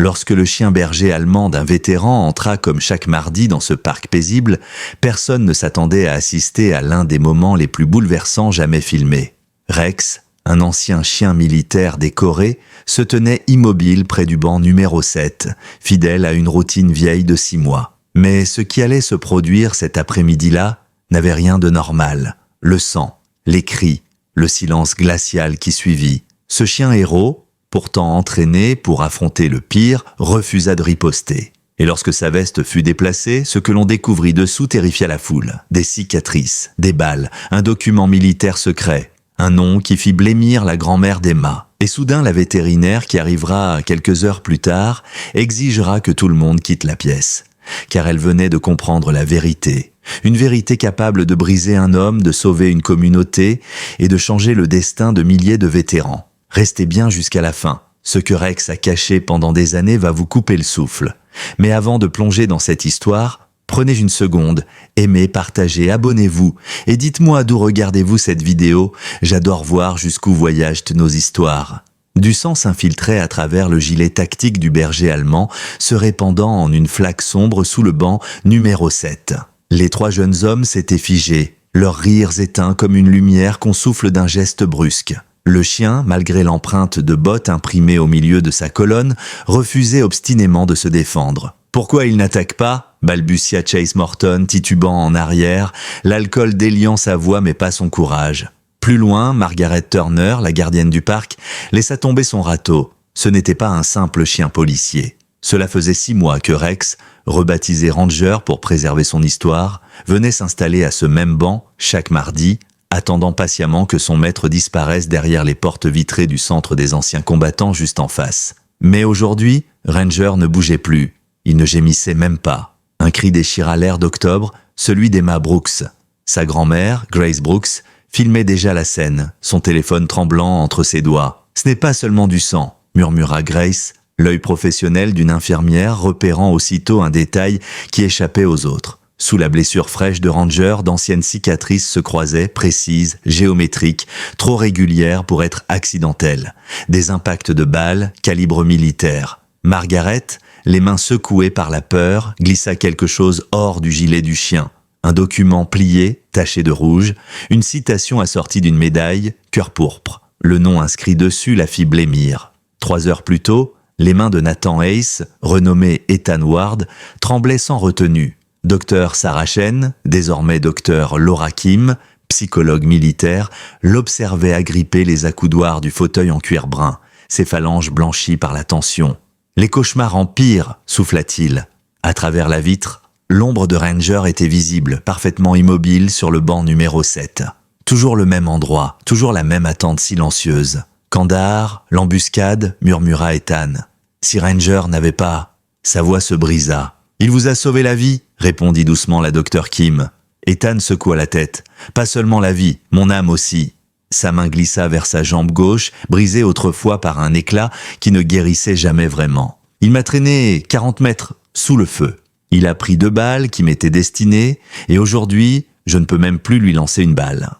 Lorsque le chien berger allemand d'un vétéran entra comme chaque mardi dans ce parc paisible, personne ne s'attendait à assister à l'un des moments les plus bouleversants jamais filmés. Rex, un ancien chien militaire décoré, se tenait immobile près du banc numéro 7, fidèle à une routine vieille de 6 mois. Mais ce qui allait se produire cet après-midi-là n'avait rien de normal. Le sang, les cris, le silence glacial qui suivit. Ce chien héros, pourtant entraîné pour affronter le pire, refusa de riposter. Et lorsque sa veste fut déplacée, ce que l'on découvrit dessous terrifia la foule. Des cicatrices, des balles, un document militaire secret, un nom qui fit blêmir la grand-mère d'Emma. Et soudain, la vétérinaire, qui arrivera quelques heures plus tard, exigera que tout le monde quitte la pièce. Car elle venait de comprendre la vérité. Une vérité capable de briser un homme, de sauver une communauté et de changer le destin de milliers de vétérans. Restez bien jusqu'à la fin. Ce que Rex a caché pendant des années va vous couper le souffle. Mais avant de plonger dans cette histoire, prenez une seconde, aimez, partagez, abonnez-vous et dites-moi d'où regardez-vous cette vidéo. J'adore voir jusqu'où voyagent nos histoires. Du sang s'infiltrait à travers le gilet tactique du berger allemand, se répandant en une flaque sombre sous le banc numéro 7. Les 3 jeunes hommes s'étaient figés, leurs rires éteints comme une lumière qu'on souffle d'un geste brusque. Le chien, malgré l'empreinte de bottes imprimée au milieu de sa colonne, refusait obstinément de se défendre. « Pourquoi il n'attaque pas ?» balbutia Chase Morton, titubant en arrière, l'alcool déliant sa voix mais pas son courage. Plus loin, Margaret Turner, la gardienne du parc, laissa tomber son râteau. Ce n'était pas un simple chien policier. Cela faisait 6 mois que Rex, rebaptisé Ranger pour préserver son histoire, venait s'installer à ce même banc, chaque mardi, attendant patiemment que son maître disparaisse derrière les portes vitrées du centre des anciens combattants juste en face. Mais aujourd'hui, Ranger ne bougeait plus. Il ne gémissait même pas. Un cri déchira l'air d'octobre, celui d'Emma Brooks. Sa grand-mère, Grace Brooks, filmait déjà la scène, son téléphone tremblant entre ses doigts. « Ce n'est pas seulement du sang », murmura Grace, l'œil professionnel d'une infirmière repérant aussitôt un détail qui échappait aux autres. Sous la blessure fraîche de Ranger, d'anciennes cicatrices se croisaient, précises, géométriques, trop régulières pour être accidentelles. Des impacts de balles, calibre militaire. Margaret, les mains secouées par la peur, glissa quelque chose hors du gilet du chien. Un document plié, taché de rouge, une citation assortie d'une médaille, cœur pourpre. Le nom inscrit dessus la fit blêmir. 3 heures plus tôt, les mains de Nathan Hayes, renommé Ethan Ward, tremblaient sans retenue. Docteur Sarah Chen, désormais docteur Laura Kim, psychologue militaire, l'observait agripper les accoudoirs du fauteuil en cuir brun, ses phalanges blanchies par la tension. « Les cauchemars empirent », souffla-t-il. À travers la vitre, l'ombre de Ranger était visible, parfaitement immobile sur le banc numéro 7. Toujours le même endroit, toujours la même attente silencieuse. « Kandahar, l'embuscade », murmura Ethan. « Si Ranger n'avait pas… » Sa voix se brisa. « Il vous a sauvé la vie », répondit doucement la docteur Kim. Ethan secoua la tête. « Pas seulement la vie, mon âme aussi. » Sa main glissa vers sa jambe gauche, brisée autrefois par un éclat qui ne guérissait jamais vraiment. « Il m'a traîné 40 mètres sous le feu. Il a pris 2 balles qui m'étaient destinées, et aujourd'hui, je ne peux même plus lui lancer une balle. »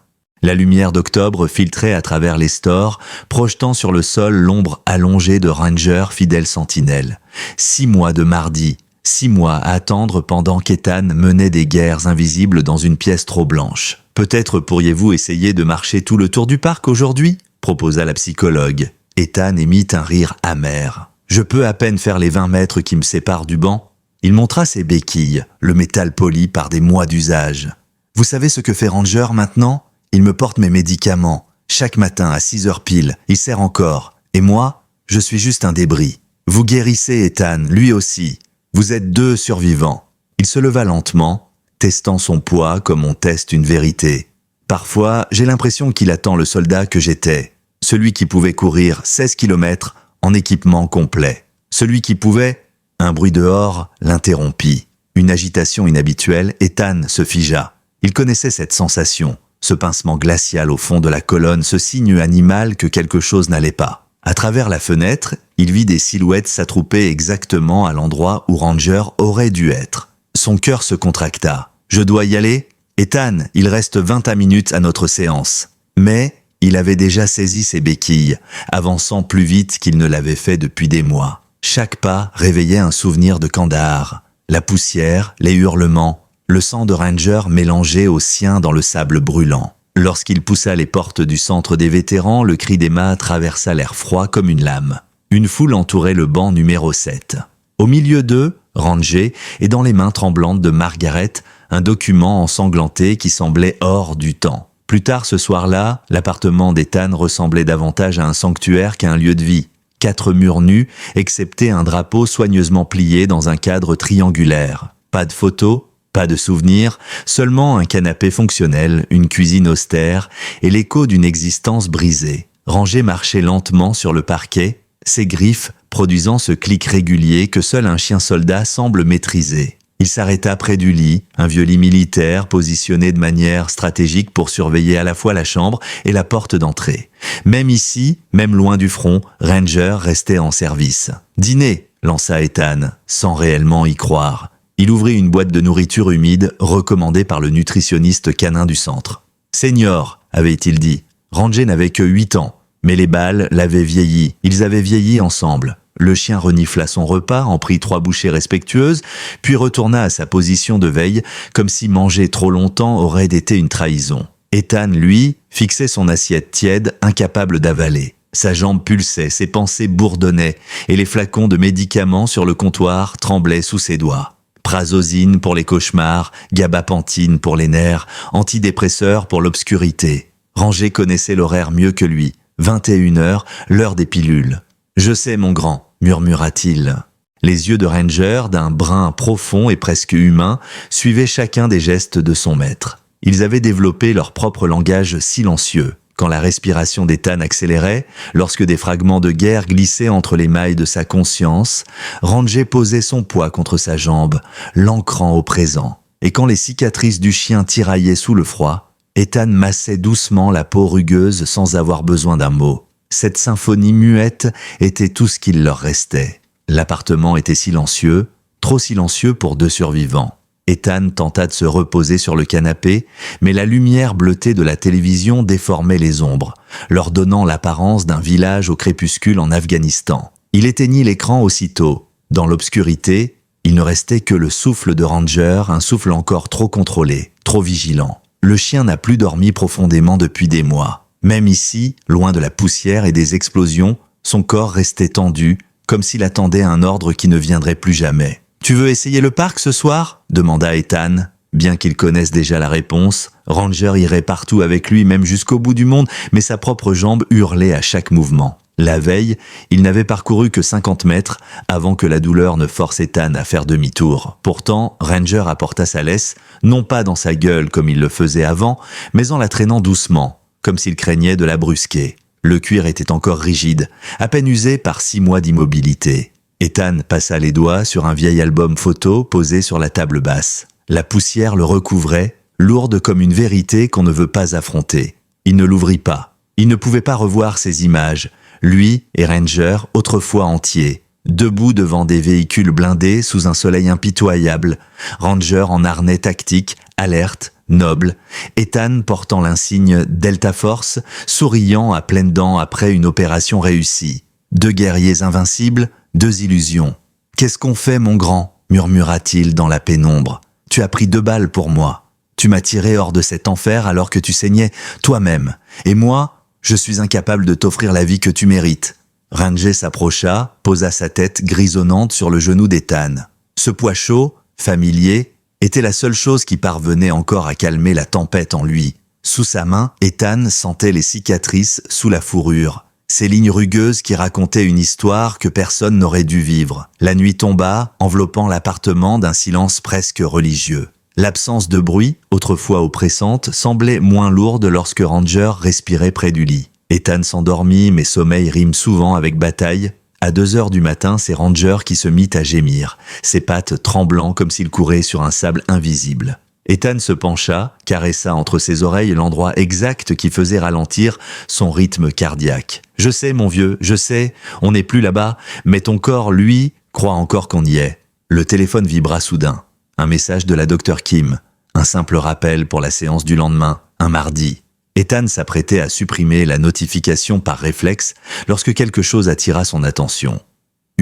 La lumière d'octobre filtrait à travers les stores, projetant sur le sol l'ombre allongée de Ranger, fidèle sentinelle. 6 mois de mardi, 6 mois à attendre pendant qu'Ethan menait des guerres invisibles dans une pièce trop blanche. « Peut-être pourriez-vous essayer de marcher tout le tour du parc aujourd'hui ?» proposa la psychologue. Ethan émit un rire amer. « Je peux à peine faire les 20 mètres qui me séparent du banc. » Il montra ses béquilles, le métal poli par des mois d'usage. « Vous savez ce que fait Ranger maintenant ? Il me porte mes médicaments. Chaque matin à 6 heures pile, il sert encore. Et moi, je suis juste un débris. Vous guérissez Ethan, lui aussi. Vous êtes 2 survivants. » Il se leva lentement, testant son poids comme on teste une vérité. « Parfois, j'ai l'impression qu'il attend le soldat que j'étais. Celui qui pouvait courir 16 kilomètres en équipement complet. Celui qui pouvait… » Un bruit dehors l'interrompit. Une agitation inhabituelle, Ethan se figea. Il connaissait cette sensation. Ce pincement glacial au fond de la colonne, ce signe animal que quelque chose n'allait pas. À travers la fenêtre, il vit des silhouettes s'attrouper exactement à l'endroit où Ranger aurait dû être. Son cœur se contracta. « Je dois y aller ? Ethan, il reste 20 minutes à notre séance. » Mais il avait déjà saisi ses béquilles, avançant plus vite qu'il ne l'avait fait depuis des mois. Chaque pas réveillait un souvenir de Kandahar. La poussière, les hurlements, le sang de Ranger mélangé au sien dans le sable brûlant. Lorsqu'il poussa les portes du centre des vétérans, le cri d'Emma traversa l'air froid comme une lame. Une foule entourait le banc numéro 7. Au milieu d'eux, Ranger, et dans les mains tremblantes de Margaret, un document ensanglanté qui semblait hors du temps. Plus tard ce soir-là, l'appartement d'Ethan ressemblait davantage à un sanctuaire qu'à un lieu de vie. 4 murs nus, excepté un drapeau soigneusement plié dans un cadre triangulaire. Pas de photos, pas de souvenirs, seulement un canapé fonctionnel, une cuisine austère et l'écho d'une existence brisée. Ranger marchait lentement sur le parquet, ses griffes produisant ce clic régulier que seul un chien soldat semble maîtriser. Il s'arrêta près du lit, un vieux lit militaire positionné de manière stratégique pour surveiller à la fois la chambre et la porte d'entrée. Même ici, même loin du front, Ranger restait en service. « Dîner !» lança Ethan, sans réellement y croire. Il ouvrit une boîte de nourriture humide recommandée par le nutritionniste canin du centre. « Senior !» avait-il dit. Ranger n'avait que 8 ans, mais les balles l'avaient vieilli. Ils avaient vieilli ensemble. Le chien renifla son repas, en prit 3 bouchées respectueuses, puis retourna à sa position de veille, comme si manger trop longtemps aurait été une trahison. Ethan, lui, fixait son assiette tiède, incapable d'avaler. Sa jambe pulsait, ses pensées bourdonnaient, et les flacons de médicaments sur le comptoir tremblaient sous ses doigts. Prazosine pour les cauchemars, gabapentine pour les nerfs, antidépresseurs pour l'obscurité. Ranger connaissait l'horaire mieux que lui. 21h, l'heure des pilules. « Je sais, mon grand », murmura-t-il. Les yeux de Ranger, d'un brun profond et presque humain, suivaient chacun des gestes de son maître. Ils avaient développé leur propre langage silencieux. Quand la respiration d'Ethan accélérait, lorsque des fragments de guerre glissaient entre les mailles de sa conscience, Ranger posait son poids contre sa jambe, l'ancrant au présent. Et quand les cicatrices du chien tiraillaient sous le froid, Ethan massait doucement la peau rugueuse sans avoir besoin d'un mot. Cette symphonie muette était tout ce qu'il leur restait. L'appartement était silencieux, trop silencieux pour 2 survivants. Ethan tenta de se reposer sur le canapé, mais la lumière bleutée de la télévision déformait les ombres, leur donnant l'apparence d'un village au crépuscule en Afghanistan. Il éteignit l'écran aussitôt. Dans l'obscurité, il ne restait que le souffle de Ranger, un souffle encore trop contrôlé, trop vigilant. Le chien n'a plus dormi profondément depuis des mois. Même ici, loin de la poussière et des explosions, son corps restait tendu, comme s'il attendait un ordre qui ne viendrait plus jamais. « Tu veux essayer le parc ce soir ?» demanda Ethan. Bien qu'il connaisse déjà la réponse, Ranger irait partout avec lui, même jusqu'au bout du monde, mais sa propre jambe hurlait à chaque mouvement. La veille, il n'avait parcouru que 50 mètres avant que la douleur ne force Ethan à faire demi-tour. Pourtant, Ranger apporta sa laisse, non pas dans sa gueule comme il le faisait avant, mais en la traînant doucement, comme s'il craignait de la brusquer. Le cuir était encore rigide, à peine usé par 6 mois d'immobilité. Ethan passa les doigts sur un vieil album photo posé sur la table basse. La poussière le recouvrait, lourde comme une vérité qu'on ne veut pas affronter. Il ne l'ouvrit pas. Il ne pouvait pas revoir ces images. Lui et Ranger, autrefois entiers, debout devant des véhicules blindés sous un soleil impitoyable. Ranger en harnais tactique, alerte, noble, Ethan portant l'insigne Delta Force, souriant à pleines dents après une opération réussie. 2 guerriers invincibles, 2 illusions. « Qu'est-ce qu'on fait, mon grand ?» murmura-t-il dans la pénombre. « Tu as pris 2 balles pour moi. Tu m'as tiré hors de cet enfer alors que tu saignais toi-même. Et moi, je suis incapable de t'offrir la vie que tu mérites. » Ranger s'approcha, posa sa tête grisonnante sur le genou d'Ethan. Ce poids chaud, familier, était la seule chose qui parvenait encore à calmer la tempête en lui. Sous sa main, Ethan sentait les cicatrices sous la fourrure, ces lignes rugueuses qui racontaient une histoire que personne n'aurait dû vivre. La nuit tomba, enveloppant l'appartement d'un silence presque religieux. L'absence de bruit, autrefois oppressante, semblait moins lourde lorsque Ranger respirait près du lit. Ethan s'endormit, mais sommeil rime souvent avec bataille. À 2h du matin, c'est Ranger qui se mit à gémir, ses pattes tremblant comme s'il courait sur un sable invisible. Ethan se pencha, caressa entre ses oreilles l'endroit exact qui faisait ralentir son rythme cardiaque. « Je sais, mon vieux, je sais, on n'est plus là-bas, mais ton corps, lui, croit encore qu'on y est. » Le téléphone vibra soudain. Un message de la Dr Kim. Un simple rappel pour la séance du lendemain, un mardi. Ethan s'apprêtait à supprimer la notification par réflexe lorsque quelque chose attira son attention.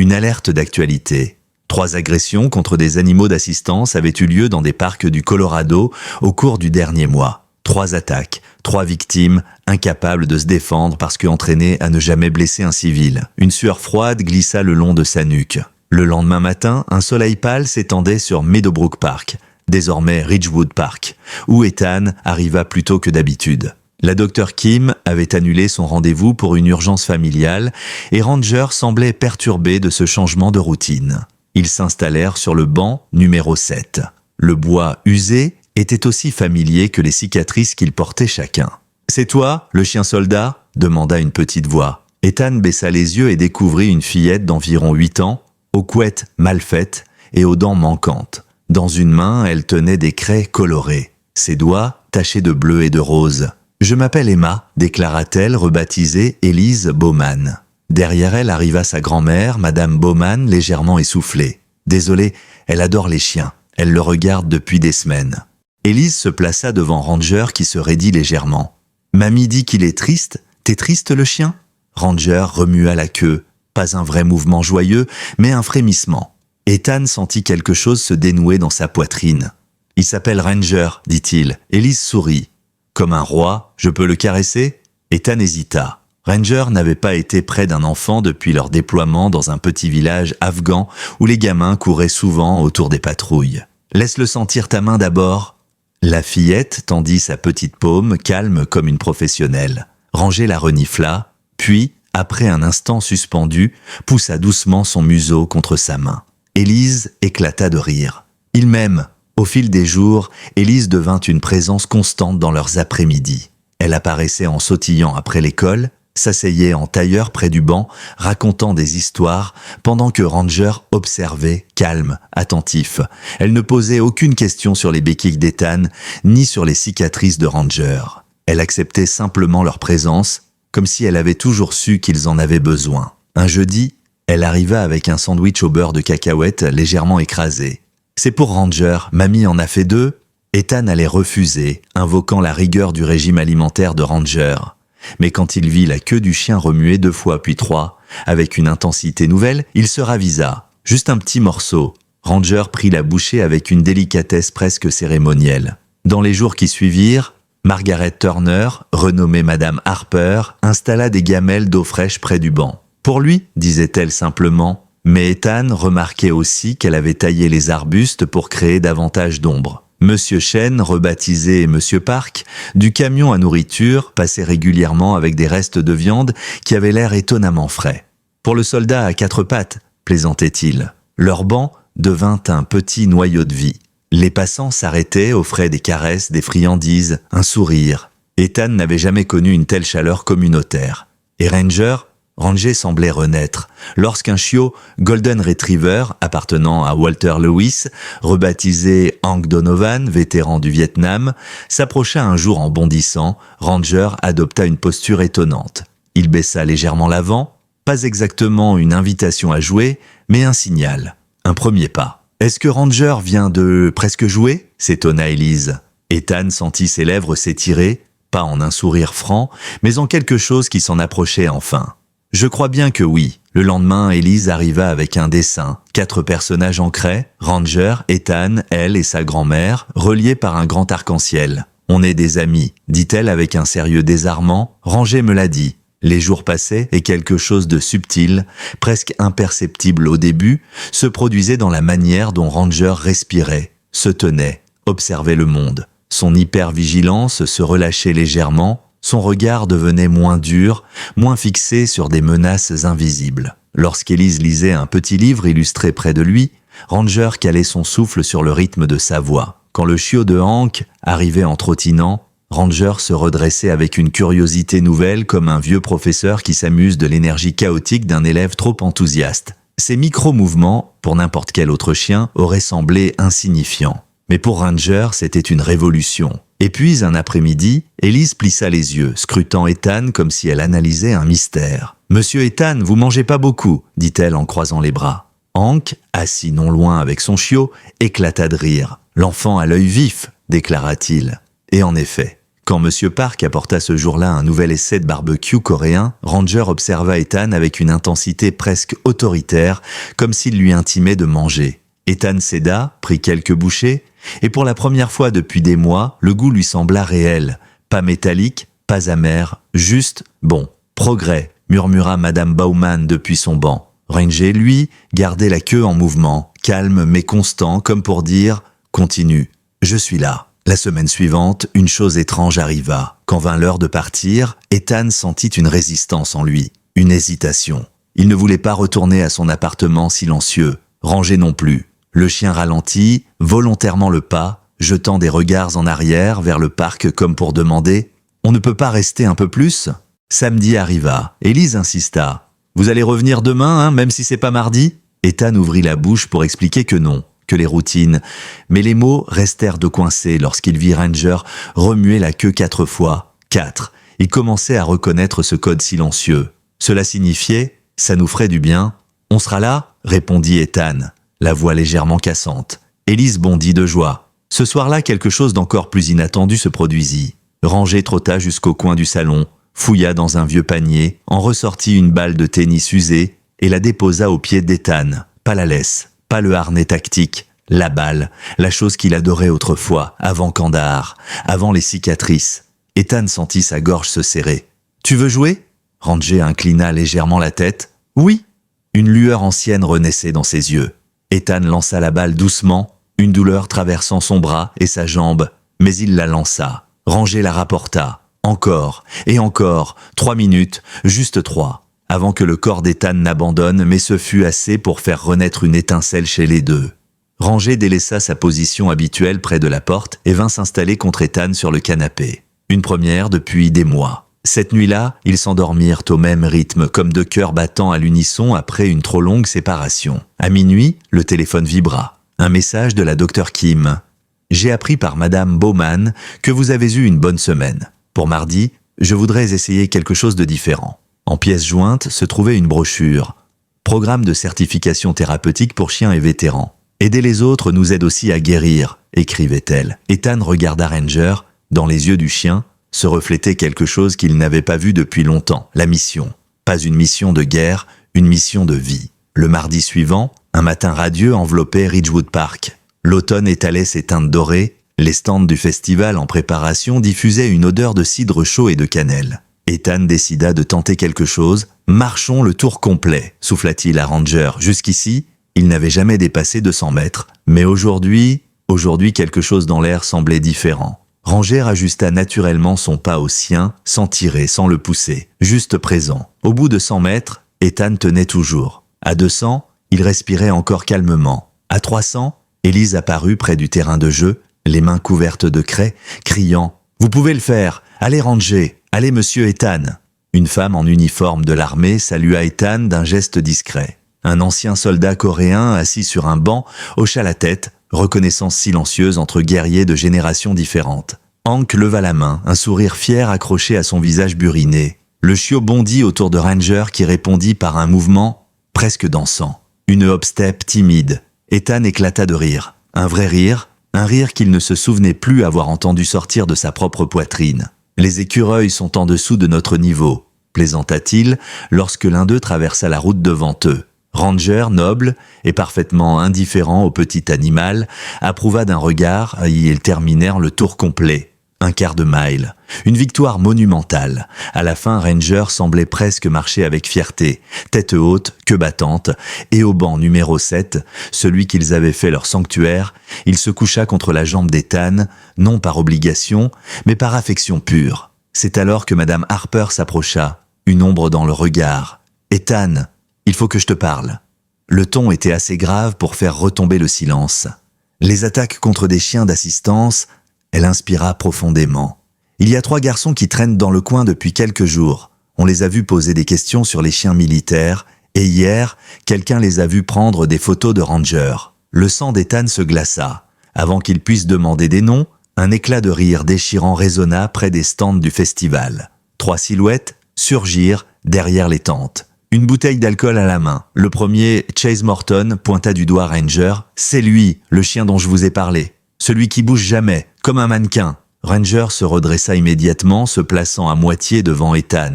Une alerte d'actualité. 3 agressions contre des animaux d'assistance avaient eu lieu dans des parcs du Colorado au cours du dernier mois. 3 attaques, 3 victimes, incapables de se défendre parce qu'entraînées à ne jamais blesser un civil. Une sueur froide glissa le long de sa nuque. Le lendemain matin, un soleil pâle s'étendait sur Meadowbrook Park, désormais Ridgewood Park, où Ethan arriva plus tôt que d'habitude. La docteure Kim avait annulé son rendez-vous pour une urgence familiale et Ranger semblait perturbé de ce changement de routine. Ils s'installèrent sur le banc numéro 7. Le bois usé était aussi familier que les cicatrices qu'ils portaient chacun. « C'est toi, le chien soldat ?» demanda une petite voix. Ethan baissa les yeux et découvrit une fillette d'environ 8 ans, aux couettes mal faites et aux dents manquantes. Dans une main, elle tenait des craies colorées, ses doigts tachés de bleu et de rose. « Je m'appelle Emma », déclara-t-elle, rebaptisée Elise Bowman. Derrière elle arriva sa grand-mère, Madame Bowman, légèrement essoufflée. Désolée, elle adore les chiens. Elle le regarde depuis des semaines. Elise se plaça devant Ranger qui se raidit légèrement. « Mamie dit qu'il est triste. T'es triste, le chien ?» Ranger remua la queue. Pas un vrai mouvement joyeux, mais un frémissement. Ethan sentit quelque chose se dénouer dans sa poitrine. « Il s'appelle Ranger, dit-il. » Elise sourit. « Comme un roi, je peux le caresser ?» Ethan hésita. Ranger n'avait pas été près d'un enfant depuis leur déploiement dans un petit village afghan où les gamins couraient souvent autour des patrouilles. « Laisse-le sentir ta main d'abord. » La fillette tendit sa petite paume, calme comme une professionnelle. Ranger la renifla, puis, après un instant suspendu, poussa doucement son museau contre sa main. Élise éclata de rire. « Il m'aime !» Au fil des jours, Élise devint une présence constante dans leurs après-midi. Elle apparaissait en sautillant après l'école, s'asseyait en tailleur près du banc, racontant des histoires, pendant que Ranger observait, calme, attentif. Elle ne posait aucune question sur les béquilles d'Ethan, ni sur les cicatrices de Ranger. Elle acceptait simplement leur présence, comme si elle avait toujours su qu'ils en avaient besoin. Un jeudi, elle arriva avec un sandwich au beurre de cacahuète légèrement écrasé. « C'est pour Ranger, mamie en a fait 2 ?» Ethan allait refuser, invoquant la rigueur du régime alimentaire de Ranger. Mais quand il vit la queue du chien remuer 2 fois puis 3, avec une intensité nouvelle, il se ravisa. Juste un petit morceau. Ranger prit la bouchée avec une délicatesse presque cérémonielle. Dans les jours qui suivirent, Margaret Turner, renommée Madame Harper, installa des gamelles d'eau fraîche près du banc. Pour lui, disait-elle simplement, mais Ethan remarquait aussi qu'elle avait taillé les arbustes pour créer davantage d'ombre. Monsieur Chen, rebaptisé Monsieur Park, du camion à nourriture, passait régulièrement avec des restes de viande qui avaient l'air étonnamment frais. Pour le soldat à 4 pattes, plaisantait-il. Leur banc devint un petit noyau de vie. Les passants s'arrêtaient, offraient des caresses, des friandises, un sourire. Ethan n'avait jamais connu une telle chaleur communautaire. Et Ranger semblait renaître, lorsqu'un chiot Golden Retriever, appartenant à Walter Lewis, rebaptisé Hank Donovan, vétéran du Vietnam, s'approcha un jour en bondissant. Ranger adopta une posture étonnante. Il baissa légèrement l'avant, pas exactement une invitation à jouer, mais un signal, un premier pas. « Est-ce que Ranger vient de presque jouer ?» s'étonna Élise. Ethan sentit ses lèvres s'étirer, pas en un sourire franc, mais en quelque chose qui s'en approchait enfin. « Je crois bien que oui. » Le lendemain, Élise arriva avec un dessin, 4 personnages en craie, Ranger, Ethan, elle et sa grand-mère, reliés par un grand arc-en-ciel. « On est des amis, » dit-elle avec un sérieux désarmant. « Ranger me l'a dit. » Les jours passaient et quelque chose de subtil, presque imperceptible au début, se produisait dans la manière dont Ranger respirait, se tenait, observait le monde. Son hypervigilance se relâchait légèrement, son regard devenait moins dur, moins fixé sur des menaces invisibles. Lorsqu'Élise lisait un petit livre illustré près de lui, Ranger calait son souffle sur le rythme de sa voix. Quand le chiot de Hank arrivait en trottinant, Ranger se redressait avec une curiosité nouvelle comme un vieux professeur qui s'amuse de l'énergie chaotique d'un élève trop enthousiaste. Ces micro-mouvements, pour n'importe quel autre chien, auraient semblé insignifiants. Mais pour Ranger, c'était une révolution. Et puis, un après-midi, Élise plissa les yeux, scrutant Ethan comme si elle analysait un mystère. « Monsieur Ethan, vous mangez pas beaucoup », dit-elle en croisant les bras. Hank, assis non loin avec son chiot, éclata de rire. « L'enfant a l'œil vif », déclara-t-il. Et en effet, Quand Monsieur Park apporta ce jour-là un nouvel essai de barbecue coréen, Ranger observa Ethan avec une intensité presque autoritaire, comme s'il lui intimait de manger. Ethan céda, prit quelques bouchées, et pour la première fois depuis des mois, le goût lui sembla réel. Pas métallique, pas amer, juste bon. Progrès, murmura Madame Baumann depuis son banc. Ranger, lui, gardait la queue en mouvement, calme mais constant, comme pour dire « Continue, je suis là ». La semaine suivante, une chose étrange arriva. Quand vint l'heure de partir, Ethan sentit une résistance en lui, une hésitation. Il ne voulait pas retourner à son appartement silencieux, Ranger non plus. Le chien ralentit, volontairement le pas, jetant des regards en arrière vers le parc comme pour demander « On ne peut pas rester un peu plus ?» Samedi arriva. Élise insista. « Vous allez revenir demain, hein, même si c'est pas mardi ?» Ethan ouvrit la bouche pour expliquer que non, que les routines. Mais les mots restèrent de coincés lorsqu'il vit Ranger remuer la queue 4 fois. 4. Il commençait à reconnaître ce code silencieux. Cela signifiait « Ça nous ferait du bien ». « On sera là ?» répondit Ethan, la voix légèrement cassante. Élise bondit de joie. Ce soir-là, quelque chose d'encore plus inattendu se produisit. Ranger trotta jusqu'au coin du salon, fouilla dans un vieux panier, en ressortit une balle de tennis usée et la déposa au pied d'Ethan. Pas la laisse, pas le harnais tactique, la balle, la chose qu'il adorait autrefois, avant Kandahar, avant les cicatrices. Ethan sentit sa gorge se serrer. « Tu veux jouer ?» Ranger inclina légèrement la tête. « Oui !» Une lueur ancienne renaissait dans ses yeux. Ethan lança la balle doucement, une douleur traversant son bras et sa jambe, mais il la lança. Ranger la rapporta. Encore, et encore, 3 minutes, juste 3, avant que le corps d'Ethan n'abandonne, mais ce fut assez pour faire renaître une étincelle chez les deux. Ranger délaissa sa position habituelle près de la porte et vint s'installer contre Ethan sur le canapé. Une première depuis des mois. Cette nuit-là, ils s'endormirent au même rythme, comme 2 cœurs battant à l'unisson après une trop longue séparation. À minuit, le téléphone vibra. Un message de la Dr Kim. « J'ai appris par Madame Baumann que vous avez eu une bonne semaine. Pour mardi, je voudrais essayer quelque chose de différent. » En pièce jointe se trouvait une brochure. « Programme de certification thérapeutique pour chiens et vétérans. Aider les autres nous aide aussi à guérir », écrivait-elle. Ethan regarda Ranger. Dans les yeux du chien se reflétait quelque chose qu'il n'avait pas vu depuis longtemps, la mission. Pas une mission de guerre, une mission de vie. Le mardi suivant, un matin radieux enveloppait Ridgewood Park. L'automne étalait ses teintes dorées, les stands du festival en préparation diffusaient une odeur de cidre chaud et de cannelle. Ethan décida de tenter quelque chose. « Marchons le tour complet », souffla-t-il à Ranger. Jusqu'ici, il n'avait jamais dépassé 200 mètres. Mais aujourd'hui quelque chose dans l'air semblait différent. Ranger ajusta naturellement son pas au sien, sans tirer, sans le pousser, juste présent. Au bout de 100 mètres, Ethan tenait toujours. À 200, il respirait encore calmement. À 300, Élise apparut près du terrain de jeu, les mains couvertes de craie, criant « Vous pouvez le faire! Allez Ranger! Allez monsieur Ethan !» Une femme en uniforme de l'armée salua Ethan d'un geste discret. Un ancien soldat coréen assis sur un banc hocha la tête, reconnaissance silencieuse entre guerriers de générations différentes. Hank leva la main, un sourire fier accroché à son visage buriné. Le chiot bondit autour de Ranger qui répondit par un mouvement presque dansant. Une hop-step timide. Ethan éclata de rire. Un vrai rire, un rire qu'il ne se souvenait plus avoir entendu sortir de sa propre poitrine. « Les écureuils sont en dessous de notre niveau », plaisanta-t-il lorsque l'un d'eux traversa la route devant eux. Ranger, noble et parfaitement indifférent au petit animal, approuva d'un regard et ils terminèrent le tour complet. 1/4 de mile. Une victoire monumentale. À la fin, Ranger semblait presque marcher avec fierté, tête haute, queue battante, et au banc numéro 7, celui qu'ils avaient fait leur sanctuaire, il se coucha contre la jambe d'Ethan, non par obligation, mais par affection pure. C'est alors que Madame Harper s'approcha, une ombre dans le regard. « Ethan, il faut que je te parle. » Le ton était assez grave pour faire retomber le silence. Les attaques contre des chiens d'assistance, elle inspira profondément. Il y a 3 garçons qui traînent dans le coin depuis quelques jours. On les a vus poser des questions sur les chiens militaires, et hier, quelqu'un les a vus prendre des photos de Ranger. Le sang d'Ethan se glaça. Avant qu'il puisse demander des noms, un éclat de rire déchirant résonna près des stands du festival. 3 silhouettes surgirent derrière les tentes. Une bouteille d'alcool à la main. Le premier, Chase Morton, pointa du doigt Ranger. « C'est lui, le chien dont je vous ai parlé. Celui qui bouge jamais, comme un mannequin. » Ranger se redressa immédiatement, se plaçant à moitié devant Ethan.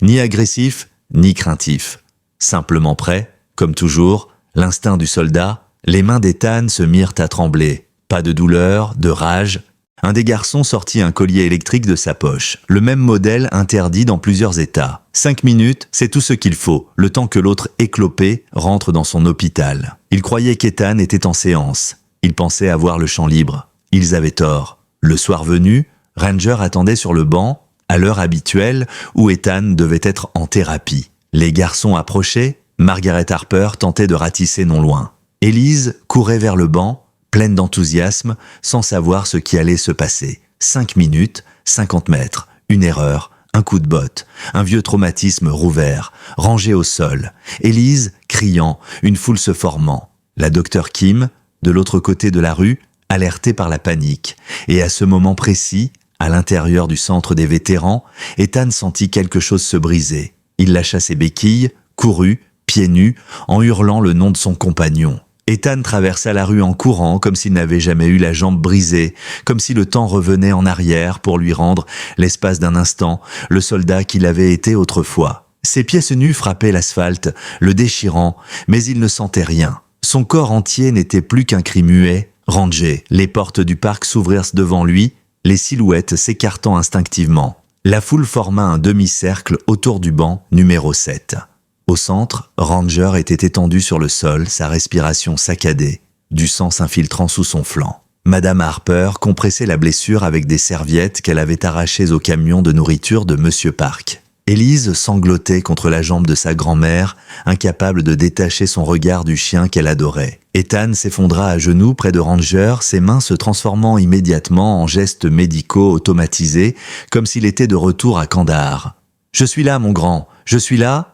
Ni agressif, ni craintif. Simplement prêt, comme toujours, l'instinct du soldat, les mains d'Ethan se mirent à trembler. Pas de douleur, de rage. Un des garçons sortit un collier électrique de sa poche. Le même modèle interdit dans plusieurs États. 5 minutes, c'est tout ce qu'il faut, le temps que l'autre éclopé rentre dans son hôpital. Il croyait qu'Ethan était en séance. Il pensait avoir le champ libre. Ils avaient tort. Le soir venu, Ranger attendait sur le banc, à l'heure habituelle où Ethan devait être en thérapie. Les garçons approchaient, Margaret Harper tentait de ratisser non loin. Élise courait vers le banc, pleine d'enthousiasme, sans savoir ce qui allait se passer. 5 minutes, 50 mètres, une erreur, un coup de botte, un vieux traumatisme rouvert, rangé au sol. Élise, criant, une foule se formant. La docteure Kim, de l'autre côté de la rue, alertée par la panique. Et à ce moment précis, à l'intérieur du centre des vétérans, Ethan sentit quelque chose se briser. Il lâcha ses béquilles, courut, pieds nus, en hurlant le nom de son compagnon. Ethan traversa la rue en courant comme s'il n'avait jamais eu la jambe brisée, comme si le temps revenait en arrière pour lui rendre, l'espace d'un instant, le soldat qu'il avait été autrefois. Ses pieds nus frappaient l'asphalte, le déchirant, mais il ne sentait rien. Son corps entier n'était plus qu'un cri muet, rangé. Les portes du parc s'ouvrirent devant lui, les silhouettes s'écartant instinctivement. La foule forma un demi-cercle autour du banc numéro 7. Au centre, Ranger était étendu sur le sol, sa respiration saccadée, du sang s'infiltrant sous son flanc. Madame Harper compressait la blessure avec des serviettes qu'elle avait arrachées au camion de nourriture de Monsieur Park. Élise sanglotait contre la jambe de sa grand-mère, incapable de détacher son regard du chien qu'elle adorait. Ethan s'effondra à genoux près de Ranger, ses mains se transformant immédiatement en gestes médicaux automatisés, comme s'il était de retour à Kandahar. « Je suis là, mon grand, je suis là !»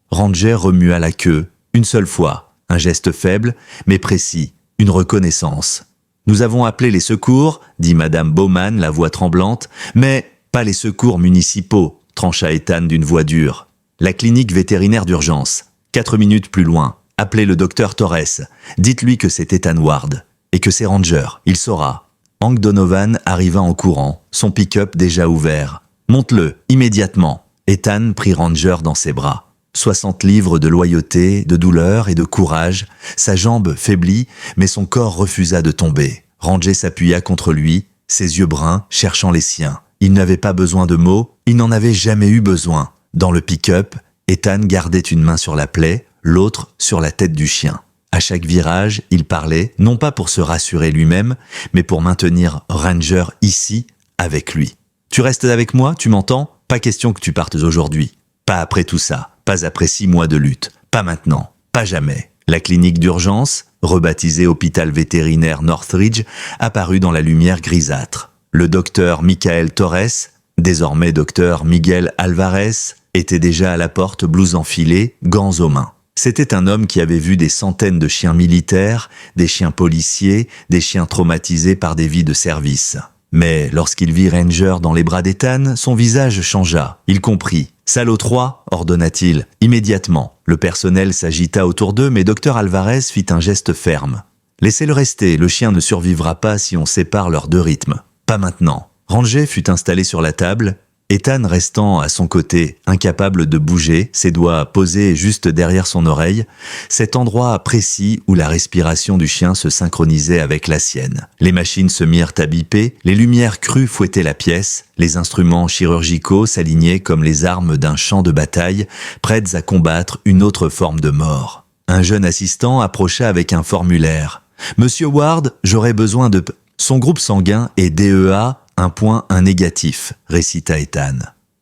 Ranger remua la queue, une seule fois, un geste faible, mais précis, une reconnaissance. « Nous avons appelé les secours, dit Madame Bowman, la voix tremblante, mais pas les secours municipaux, trancha Ethan d'une voix dure. La clinique vétérinaire d'urgence, 4 minutes plus loin. Appelez le docteur Torres, dites-lui que c'est Ethan Ward, et que c'est Ranger, il saura. » Hank Donovan arriva en courant, son pick-up déjà ouvert. « Monte-le, immédiatement !» Ethan prit Ranger dans ses bras. 60 livres de loyauté, de douleur et de courage, sa jambe faiblit, mais son corps refusa de tomber. Ranger s'appuya contre lui, ses yeux bruns cherchant les siens. Il n'avait pas besoin de mots, il n'en avait jamais eu besoin. Dans le pick-up, Ethan gardait une main sur la plaie, l'autre sur la tête du chien. À chaque virage, il parlait, non pas pour se rassurer lui-même, mais pour maintenir Ranger ici, avec lui. « Tu restes avec moi, tu m'entends ? Pas question que tu partes aujourd'hui. Pas après tout ça. Pas après 6 mois de lutte. Pas maintenant. Pas jamais. » La clinique d'urgence, rebaptisée hôpital vétérinaire Northridge, apparut dans la lumière grisâtre. Le docteur Michael Torres, désormais docteur Miguel Alvarez, était déjà à la porte, blouse enfilée, gants aux mains. C'était un homme qui avait vu des centaines de chiens militaires, des chiens policiers, des chiens traumatisés par des vies de service. Mais lorsqu'il vit Ranger dans les bras d'Ethan, son visage changea. Il comprit. « Salaud 3 » ordonna-t-il, immédiatement. Le personnel s'agita autour d'eux, mais Dr Alvarez fit un geste ferme. « Laissez-le rester, le chien ne survivra pas si on sépare leurs deux rythmes. Pas maintenant. » Ranger fut installé sur la table, Ethan restant à son côté, incapable de bouger, ses doigts posés juste derrière son oreille, cet endroit précis où la respiration du chien se synchronisait avec la sienne. Les machines se mirent à biper, les lumières crues fouettaient la pièce, les instruments chirurgicaux s'alignaient comme les armes d'un champ de bataille, prêtes à combattre une autre forme de mort. Un jeune assistant approcha avec un formulaire. « Monsieur Ward, j'aurais besoin de... » Son groupe sanguin est DEA, un négatif, récita Ethan.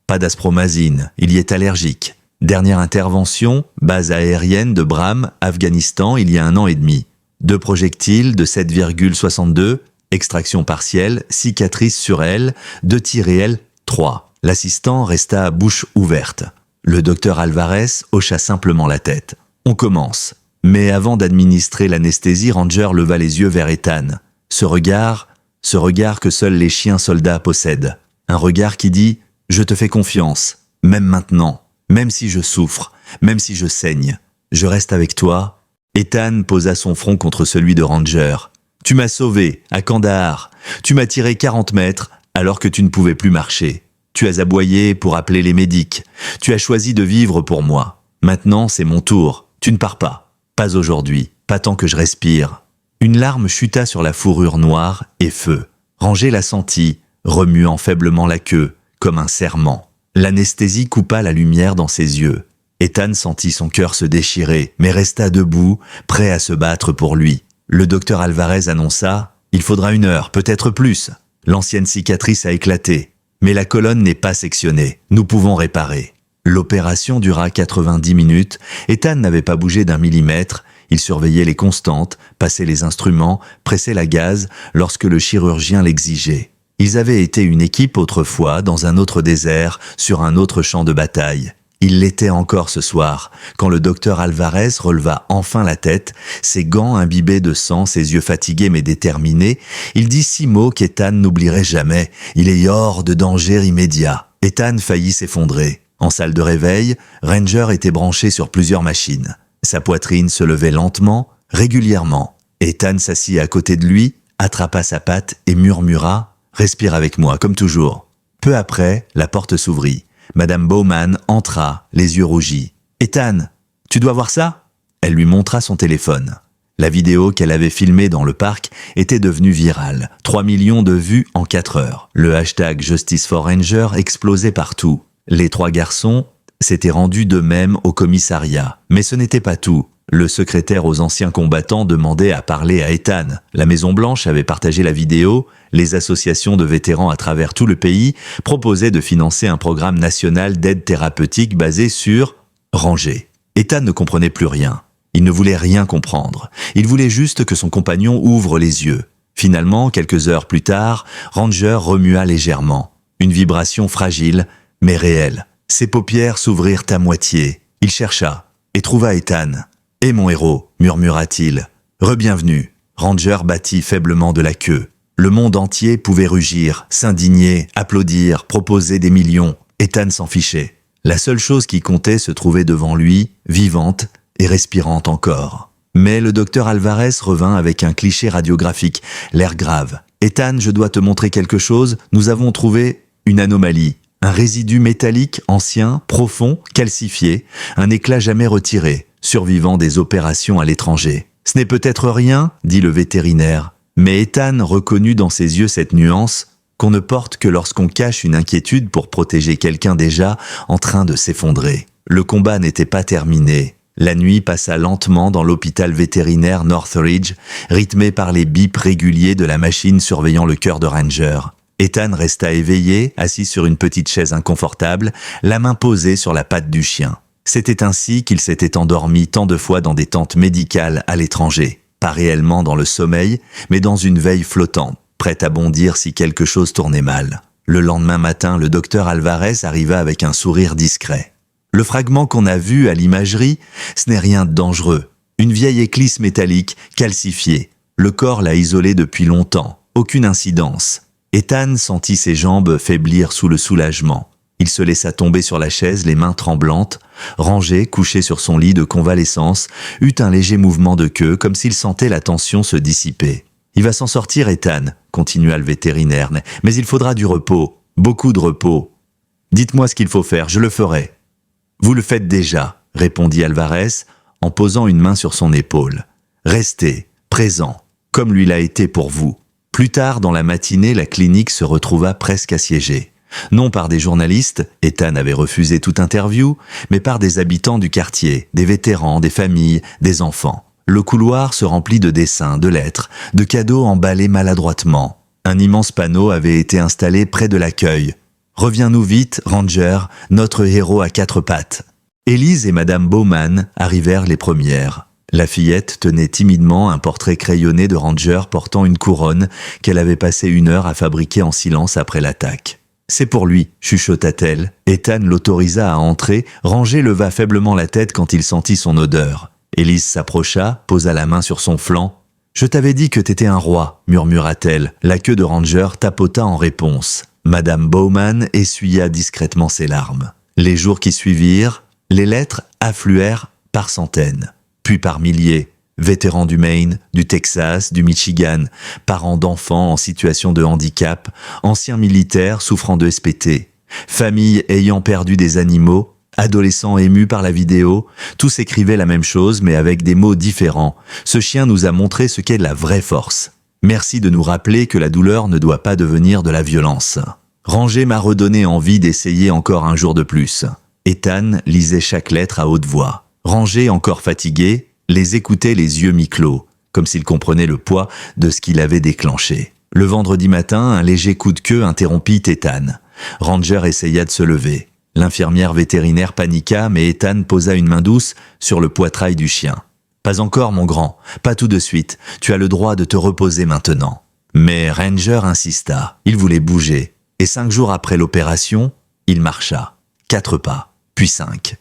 Pas d'aspromazine, il y est allergique. Dernière intervention, base aérienne de Bram, Afghanistan, il y a 1 an et demi. 2 projectiles de 7,62, extraction partielle, cicatrice sur elle, 2 tirs réels, 3. L'assistant resta à bouche ouverte. Le docteur Alvarez hocha simplement la tête. On commence. Mais avant d'administrer l'anesthésie, Ranger leva les yeux vers Ethan. Ce regard que seuls les chiens soldats possèdent. Un regard qui dit « Je te fais confiance, même maintenant, même si je souffre, même si je saigne. Je reste avec toi. » Ethan posa son front contre celui de Ranger. « Tu m'as sauvé, à Kandahar. Tu m'as tiré 40 mètres, alors que tu ne pouvais plus marcher. Tu as aboyé pour appeler les médics. Tu as choisi de vivre pour moi. Maintenant, c'est mon tour. Tu ne pars pas. Pas aujourd'hui. Pas tant que je respire. » Une larme chuta sur la fourrure noire et feu. Ranger la sentit, remuant faiblement la queue, comme un serment. L'anesthésie coupa la lumière dans ses yeux. Ethan sentit son cœur se déchirer, mais resta debout, prêt à se battre pour lui. Le docteur Alvarez annonça « Il faudra 1 heure, peut-être plus. L'ancienne cicatrice a éclaté, mais la colonne n'est pas sectionnée. Nous pouvons réparer. » L'opération dura 90 minutes. Ethan n'avait pas bougé d'1 millimètre. Il surveillait les constantes, passait les instruments, pressait la gaze lorsque le chirurgien l'exigeait. Ils avaient été une équipe autrefois dans un autre désert, sur un autre champ de bataille. Il l'était encore ce soir, quand le docteur Alvarez releva enfin la tête, ses gants imbibés de sang, ses yeux fatigués mais déterminés. Il dit 6 mots qu'Ethan n'oublierait jamais. Il est hors de danger immédiat. Ethan faillit s'effondrer. En salle de réveil, Ranger était branché sur plusieurs machines. Sa poitrine se levait lentement, régulièrement. Ethan s'assit à côté de lui, attrapa sa patte et murmura « Respire avec moi, comme toujours ». Peu après, la porte s'ouvrit. Madame Bowman entra, les yeux rougis. « Ethan, tu dois voir ça ?» Elle lui montra son téléphone. La vidéo qu'elle avait filmée dans le parc était devenue virale. 3 millions de vues en 4 heures. Le hashtag Justice for Ranger explosait partout. Les 3 garçons s'étaient rendus d'eux-mêmes au commissariat. Mais ce n'était pas tout. Le secrétaire aux anciens combattants demandait à parler à Ethan. La Maison-Blanche avait partagé la vidéo. Les associations de vétérans à travers tout le pays proposaient de financer un programme national d'aide thérapeutique basé sur Ranger. Ethan ne comprenait plus rien. Il ne voulait rien comprendre. Il voulait juste que son compagnon ouvre les yeux. Finalement, quelques heures plus tard, Ranger remua légèrement. Une vibration fragile, mais réelle. Ses paupières s'ouvrirent à moitié. Il chercha et trouva Ethan. « Et mon héros » murmura-t-il. « Rebienvenue ». Ranger battit faiblement de la queue. Le monde entier pouvait rugir, s'indigner, applaudir, proposer des millions. Ethan s'en fichait. La seule chose qui comptait se trouvait devant lui, vivante et respirante encore. Mais le docteur Alvarez revint avec un cliché radiographique, l'air grave. « Ethan, je dois te montrer quelque chose. Nous avons trouvé une anomalie. Un résidu métallique ancien, profond, calcifié, un éclat jamais retiré, survivant des opérations à l'étranger. « Ce n'est peut-être rien, » dit le vétérinaire. Mais Ethan reconnut dans ses yeux cette nuance qu'on ne porte que lorsqu'on cache une inquiétude pour protéger quelqu'un déjà en train de s'effondrer. Le combat n'était pas terminé. La nuit passa lentement dans l'hôpital vétérinaire Northridge, rythmé par les bips réguliers de la machine surveillant le cœur de Ranger. Ethan resta éveillé, assis sur une petite chaise inconfortable, la main posée sur la patte du chien. C'était ainsi qu'il s'était endormi tant de fois dans des tentes médicales à l'étranger. Pas réellement dans le sommeil, mais dans une veille flottante, prête à bondir si quelque chose tournait mal. Le lendemain matin, le docteur Alvarez arriva avec un sourire discret. Le fragment qu'on a vu à l'imagerie, ce n'est rien de dangereux. Une vieille éclisse métallique, calcifiée. Le corps l'a isolée depuis longtemps. Aucune incidence. Ethan sentit ses jambes faiblir sous le soulagement. Il se laissa tomber sur la chaise, les mains tremblantes. Ranger, couché sur son lit de convalescence, eut un léger mouvement de queue, comme s'il sentait la tension se dissiper. « Il va s'en sortir, Ethan », continua le vétérinaire, « mais il faudra du repos, beaucoup de repos. Dites-moi ce qu'il faut faire, je le ferai. »« Vous le faites déjà », répondit Alvarez, en posant une main sur son épaule. « Restez, présent, comme lui l'a été pour vous. » Plus tard dans la matinée, la clinique se retrouva presque assiégée. Non par des journalistes, Ethan avait refusé toute interview, mais par des habitants du quartier, des vétérans, des familles, des enfants. Le couloir se remplit de dessins, de lettres, de cadeaux emballés maladroitement. Un immense panneau avait été installé près de l'accueil. « Reviens-nous vite, Ranger, notre héros à 4 pattes ». Élise et Madame Bowman arrivèrent les premières. La fillette tenait timidement un portrait crayonné de Ranger portant une couronne qu'elle avait passé 1 heure à fabriquer en silence après l'attaque. « C'est pour lui », chuchota-t-elle. Ethan l'autorisa à entrer. Ranger leva faiblement la tête quand il sentit son odeur. Élise s'approcha, posa la main sur son flanc. « Je t'avais dit que t'étais un roi », murmura-t-elle. La queue de Ranger tapota en réponse. Madame Bowman essuya discrètement ses larmes. Les jours qui suivirent, les lettres affluèrent par centaines, puis par milliers. Vétérans du Maine, du Texas, du Michigan, parents d'enfants en situation de handicap, anciens militaires souffrant de SPT, familles ayant perdu des animaux, adolescents émus par la vidéo, tous écrivaient la même chose mais avec des mots différents. Ce chien nous a montré ce qu'est la vraie force. Merci de nous rappeler que la douleur ne doit pas devenir de la violence. Ranger m'a redonné envie d'essayer encore un jour de plus. Ethan lisait chaque lettre à haute voix. Ranger, encore fatigué, les écoutait les yeux mi-clos, comme s'il comprenait le poids de ce qu'il avait déclenché. Le vendredi matin, un léger coup de queue interrompit Ethan. Ranger essaya de se lever. L'infirmière vétérinaire paniqua, mais Ethan posa une main douce sur le poitrail du chien. « Pas encore, mon grand, pas tout de suite, tu as le droit de te reposer maintenant. » Mais Ranger insista, il voulait bouger, et 5 jours après l'opération, il marcha. 4 pas, puis 5.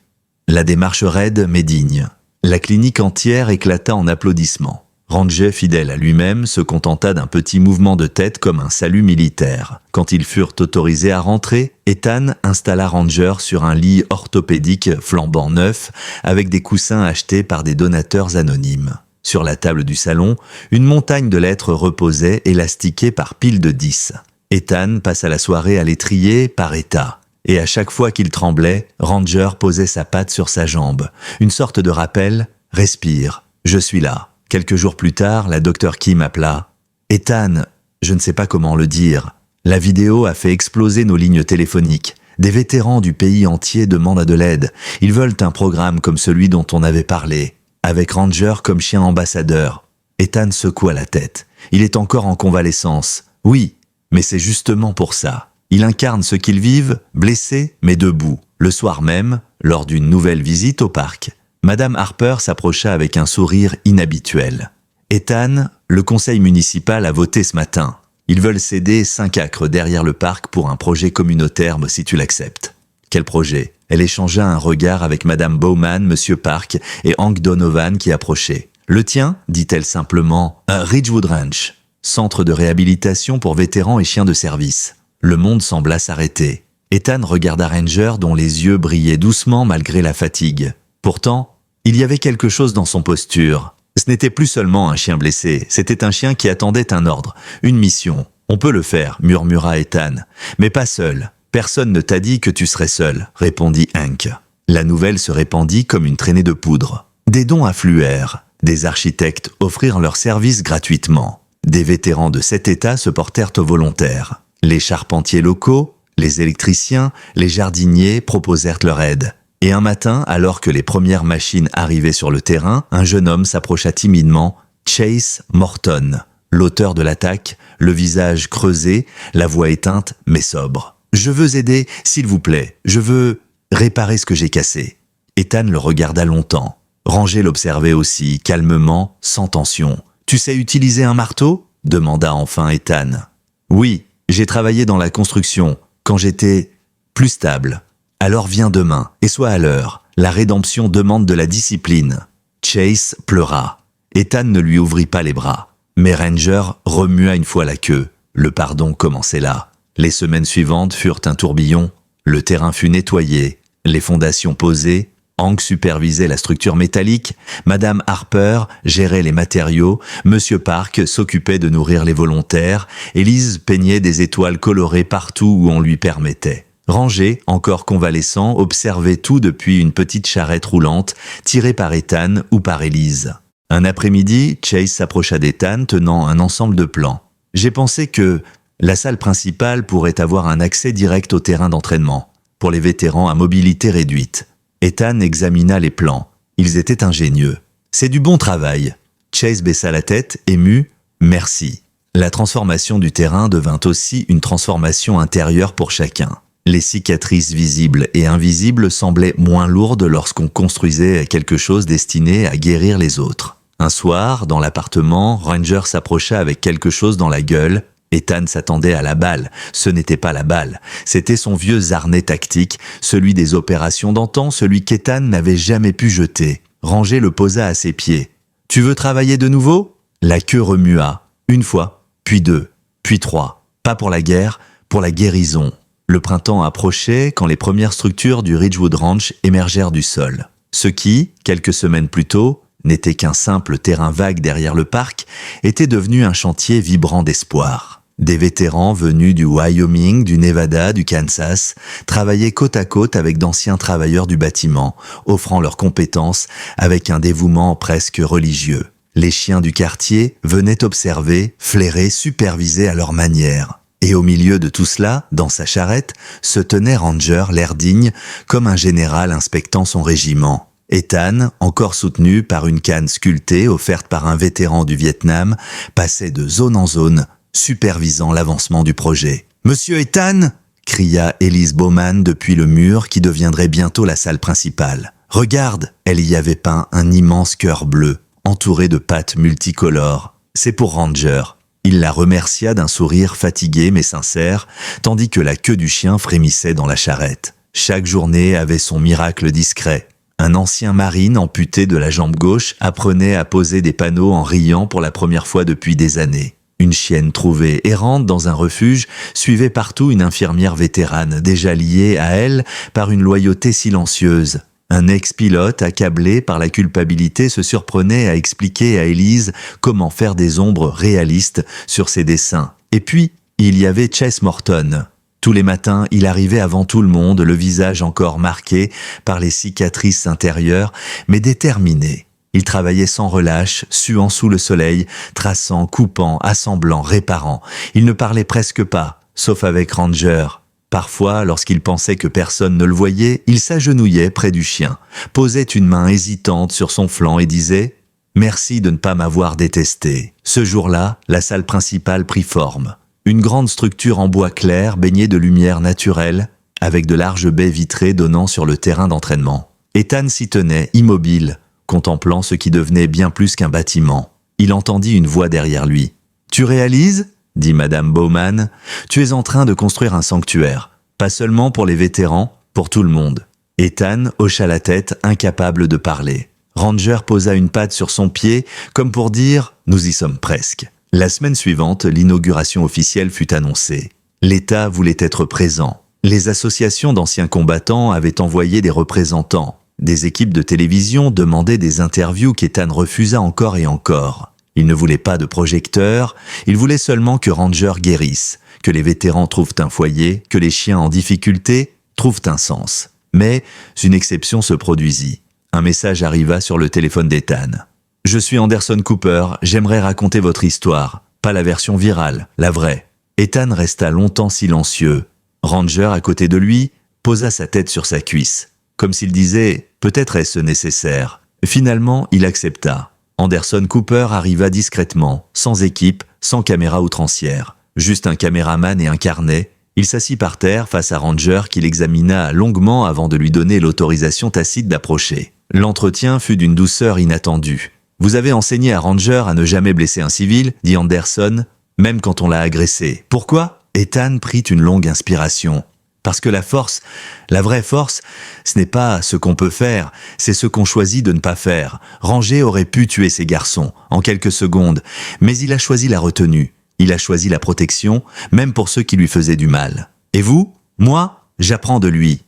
La démarche raide mais digne. La clinique entière éclata en applaudissements. Ranger, fidèle à lui-même, se contenta d'un petit mouvement de tête comme un salut militaire. Quand ils furent autorisés à rentrer, Ethan installa Ranger sur un lit orthopédique flambant neuf avec des coussins achetés par des donateurs anonymes. Sur la table du salon, une montagne de lettres reposait, élastiquées par piles de 10. Ethan passa la soirée à les trier par état. Et à chaque fois qu'il tremblait, Ranger posait sa patte sur sa jambe. Une sorte de rappel, « Respire, je suis là ». Quelques jours plus tard, la Dr Kim appela. « Ethan, je ne sais pas comment le dire. La vidéo a fait exploser nos lignes téléphoniques. Des vétérans du pays entier demandent de l'aide. Ils veulent un programme comme celui dont on avait parlé, avec Ranger comme chien ambassadeur. » Ethan secoua la tête. Il est encore en convalescence. Oui, mais c'est justement pour ça. Il incarne ce qu'ils vivent, blessé mais debout. Le soir même, lors d'une nouvelle visite au parc, Madame Harper s'approcha avec un sourire inhabituel. « Ethan, le conseil municipal a voté ce matin. Ils veulent céder 5 acres derrière le parc pour un projet communautaire si tu l'acceptes. » « Quel projet ?» Elle échangea un regard avec Madame Bowman, Monsieur Park et Hank Donovan qui approchaient. « Le tien ?» dit-elle simplement. « Ridgewood Ranch, centre de réhabilitation pour vétérans et chiens de service. » Le monde sembla s'arrêter. Ethan regarda Ranger dont les yeux brillaient doucement malgré la fatigue. Pourtant, il y avait quelque chose dans son posture. Ce n'était plus seulement un chien blessé, c'était un chien qui attendait un ordre, une mission. « On peut le faire », murmura Ethan. « Mais pas seul. Personne ne t'a dit que tu serais seul », répondit Hank. La nouvelle se répandit comme une traînée de poudre. Des dons affluèrent. Des architectes offrirent leurs services gratuitement. Des vétérans de 7 États se portèrent aux volontaires. Les charpentiers locaux, les électriciens, les jardiniers proposèrent leur aide. Et un matin, alors que les premières machines arrivaient sur le terrain, un jeune homme s'approcha timidement, Chase Morton, l'auteur de l'attaque, le visage creusé, la voix éteinte mais sobre. « Je veux aider, s'il vous plaît, je veux réparer ce que j'ai cassé. » Ethan le regarda longtemps. Ranger l'observait aussi, calmement, sans tension. « Tu sais utiliser un marteau ?» demanda enfin Ethan. « Oui. J'ai travaillé dans la construction, quand j'étais plus stable. Alors viens demain, et sois à l'heure. La rédemption demande de la discipline. » Chase pleura. Ethan ne lui ouvrit pas les bras. Mais Ranger remua une fois la queue. Le pardon commençait là. Les semaines suivantes furent un tourbillon. Le terrain fut nettoyé, les fondations posées. Hank supervisait la structure métallique, Madame Harper gérait les matériaux, Monsieur Park s'occupait de nourrir les volontaires, Élise peignait des étoiles colorées partout où on lui permettait. Ranger, encore convalescent, observait tout depuis une petite charrette roulante tirée par Ethan ou par Élise. Un après-midi, Chase s'approcha d'Ethan tenant un ensemble de plans. « J'ai pensé que la salle principale pourrait avoir un accès direct au terrain d'entraînement, pour les vétérans à mobilité réduite. » Ethan examina les plans. Ils étaient ingénieux. « C'est du bon travail. » Chase baissa la tête, ému. « Merci. » La transformation du terrain devint aussi une transformation intérieure pour chacun. Les cicatrices visibles et invisibles semblaient moins lourdes lorsqu'on construisait quelque chose destiné à guérir les autres. Un soir, dans l'appartement, Ranger s'approcha avec quelque chose dans la gueule. Ethan s'attendait à la balle. Ce n'était pas la balle. C'était son vieux harnais tactique, celui des opérations d'antan, celui qu'Ethan n'avait jamais pu jeter. Ranger le posa à ses pieds. « Tu veux travailler de nouveau ?» La queue remua. Une fois, puis 2, puis 3. Pas pour la guerre, pour la guérison. Le printemps approchait quand les premières structures du Ridgewood Ranch émergèrent du sol. Ce qui, quelques semaines plus tôt, n'était qu'un simple terrain vague derrière le parc, était devenu un chantier vibrant d'espoir. Des vétérans venus du Wyoming, du Nevada, du Kansas, travaillaient côte à côte avec d'anciens travailleurs du bâtiment, offrant leurs compétences avec un dévouement presque religieux. Les chiens du quartier venaient observer, flairer, superviser à leur manière. Et au milieu de tout cela, dans sa charrette, se tenait Ranger, l'air digne, comme un général inspectant son régiment. Ethan, encore soutenu par une canne sculptée offerte par un vétéran du Vietnam, passait de zone en zone, supervisant l'avancement du projet. « Monsieur Ethan !» cria Elise Bowman depuis le mur qui deviendrait bientôt la salle principale. « Regarde !» Elle y avait peint un immense cœur bleu, entouré de pattes multicolores. « C'est pour Ranger. » Il la remercia d'un sourire fatigué mais sincère, tandis que la queue du chien frémissait dans la charrette. Chaque journée avait son miracle discret. Un ancien marine amputé de la jambe gauche apprenait à poser des panneaux en riant pour la première fois depuis des années. Une chienne trouvée errante dans un refuge suivait partout une infirmière vétérane déjà liée à elle par une loyauté silencieuse. Un ex-pilote accablé par la culpabilité se surprenait à expliquer à Elise comment faire des ombres réalistes sur ses dessins. Et puis, il y avait Chase Morton. Tous les matins, il arrivait avant tout le monde, le visage encore marqué par les cicatrices intérieures, mais déterminé. Il travaillait sans relâche, suant sous le soleil, traçant, coupant, assemblant, réparant. Il ne parlait presque pas, sauf avec Ranger. Parfois, lorsqu'il pensait que personne ne le voyait, il s'agenouillait près du chien, posait une main hésitante sur son flanc et disait « Merci de ne pas m'avoir détesté ». Ce jour-là, la salle principale prit forme. Une grande structure en bois clair baignée de lumière naturelle, avec de larges baies vitrées donnant sur le terrain d'entraînement. Ethan s'y tenait, immobile, contemplant ce qui devenait bien plus qu'un bâtiment. Il entendit une voix derrière lui. « Tu réalises ?» dit Madame Bowman. « Tu es en train de construire un sanctuaire. Pas seulement pour les vétérans, pour tout le monde. » Ethan hocha la tête, incapable de parler. Ranger posa une patte sur son pied, comme pour dire « Nous y sommes presque ». La semaine suivante, l'inauguration officielle fut annoncée. L'État voulait être présent. Les associations d'anciens combattants avaient envoyé des représentants. Des équipes de télévision demandaient des interviews qu'Ethan refusa encore et encore. Il ne voulait pas de projecteurs, il voulait seulement que Ranger guérisse, que les vétérans trouvent un foyer, que les chiens en difficulté trouvent un sens. Mais une exception se produisit. Un message arriva sur le téléphone d'Ethan. « Je suis Anderson Cooper, j'aimerais raconter votre histoire, pas la version virale, la vraie. » Ethan resta longtemps silencieux. Ranger, à côté de lui, posa sa tête sur sa cuisse, comme s'il disait « Peut-être est-ce nécessaire ?» Finalement, il accepta. Anderson Cooper arriva discrètement, sans équipe, sans caméra outrancière. Juste un caméraman et un carnet. Il s'assit par terre face à Ranger qui l'examina longuement avant de lui donner l'autorisation tacite d'approcher. L'entretien fut d'une douceur inattendue. « Vous avez enseigné à Ranger à ne jamais blesser un civil, dit Anderson, même quand on l'a agressé. Pourquoi ?» Ethan prit une longue inspiration. Parce que la force, la vraie force, ce n'est pas ce qu'on peut faire, c'est ce qu'on choisit de ne pas faire. Ranger aurait pu tuer ces garçons, en quelques secondes, mais il a choisi la retenue. Il a choisi la protection, même pour ceux qui lui faisaient du mal. Et vous ? Moi, j'apprends de lui.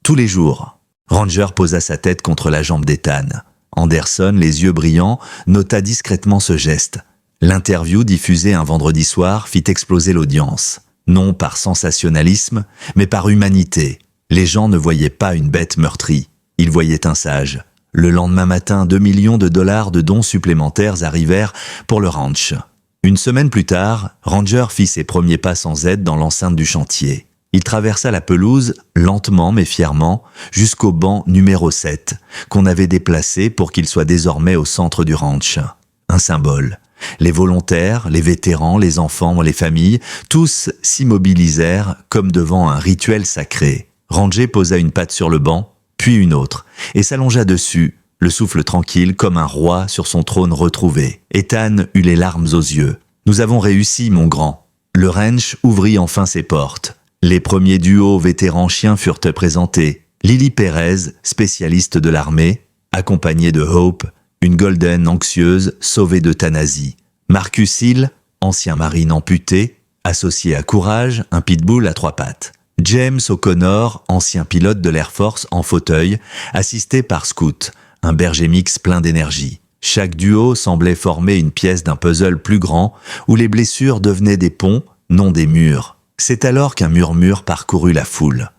Tous les jours. Ranger posa sa tête contre la jambe d'Ethan. Anderson, les yeux brillants, nota discrètement ce geste. L'interview diffusée un vendredi soir fit exploser l'audience. Non par sensationnalisme, mais par humanité. Les gens ne voyaient pas une bête meurtrie. Ils voyaient un sage. Le lendemain matin, 2 millions de dollars de dons supplémentaires arrivèrent pour le ranch. Une semaine plus tard, Ranger fit ses premiers pas sans aide dans l'enceinte du chantier. Il traversa la pelouse, lentement mais fièrement, jusqu'au banc numéro 7, qu'on avait déplacé pour qu'il soit désormais au centre du ranch. Un symbole. Les volontaires, les vétérans, les enfants, les familles, tous s'immobilisèrent comme devant un rituel sacré. Ranger posa une patte sur le banc, puis une autre, et s'allongea dessus, le souffle tranquille comme un roi sur son trône retrouvé. Ethan eut les larmes aux yeux. « Nous avons réussi, mon grand. » Le ranch ouvrit enfin ses portes. Les premiers duos vétérans chiens furent présentés. Lily Perez, spécialiste de l'armée, accompagnée de Hope, une golden anxieuse sauvée d'euthanasie. Marcus Hill, ancien marine amputé, associé à Courage, un pitbull à 3 pattes. James O'Connor, ancien pilote de l'Air Force en fauteuil, assisté par Scout, un berger mix plein d'énergie. Chaque duo semblait former une pièce d'un puzzle plus grand, où les blessures devenaient des ponts, non des murs. C'est alors qu'un murmure parcourut la foule.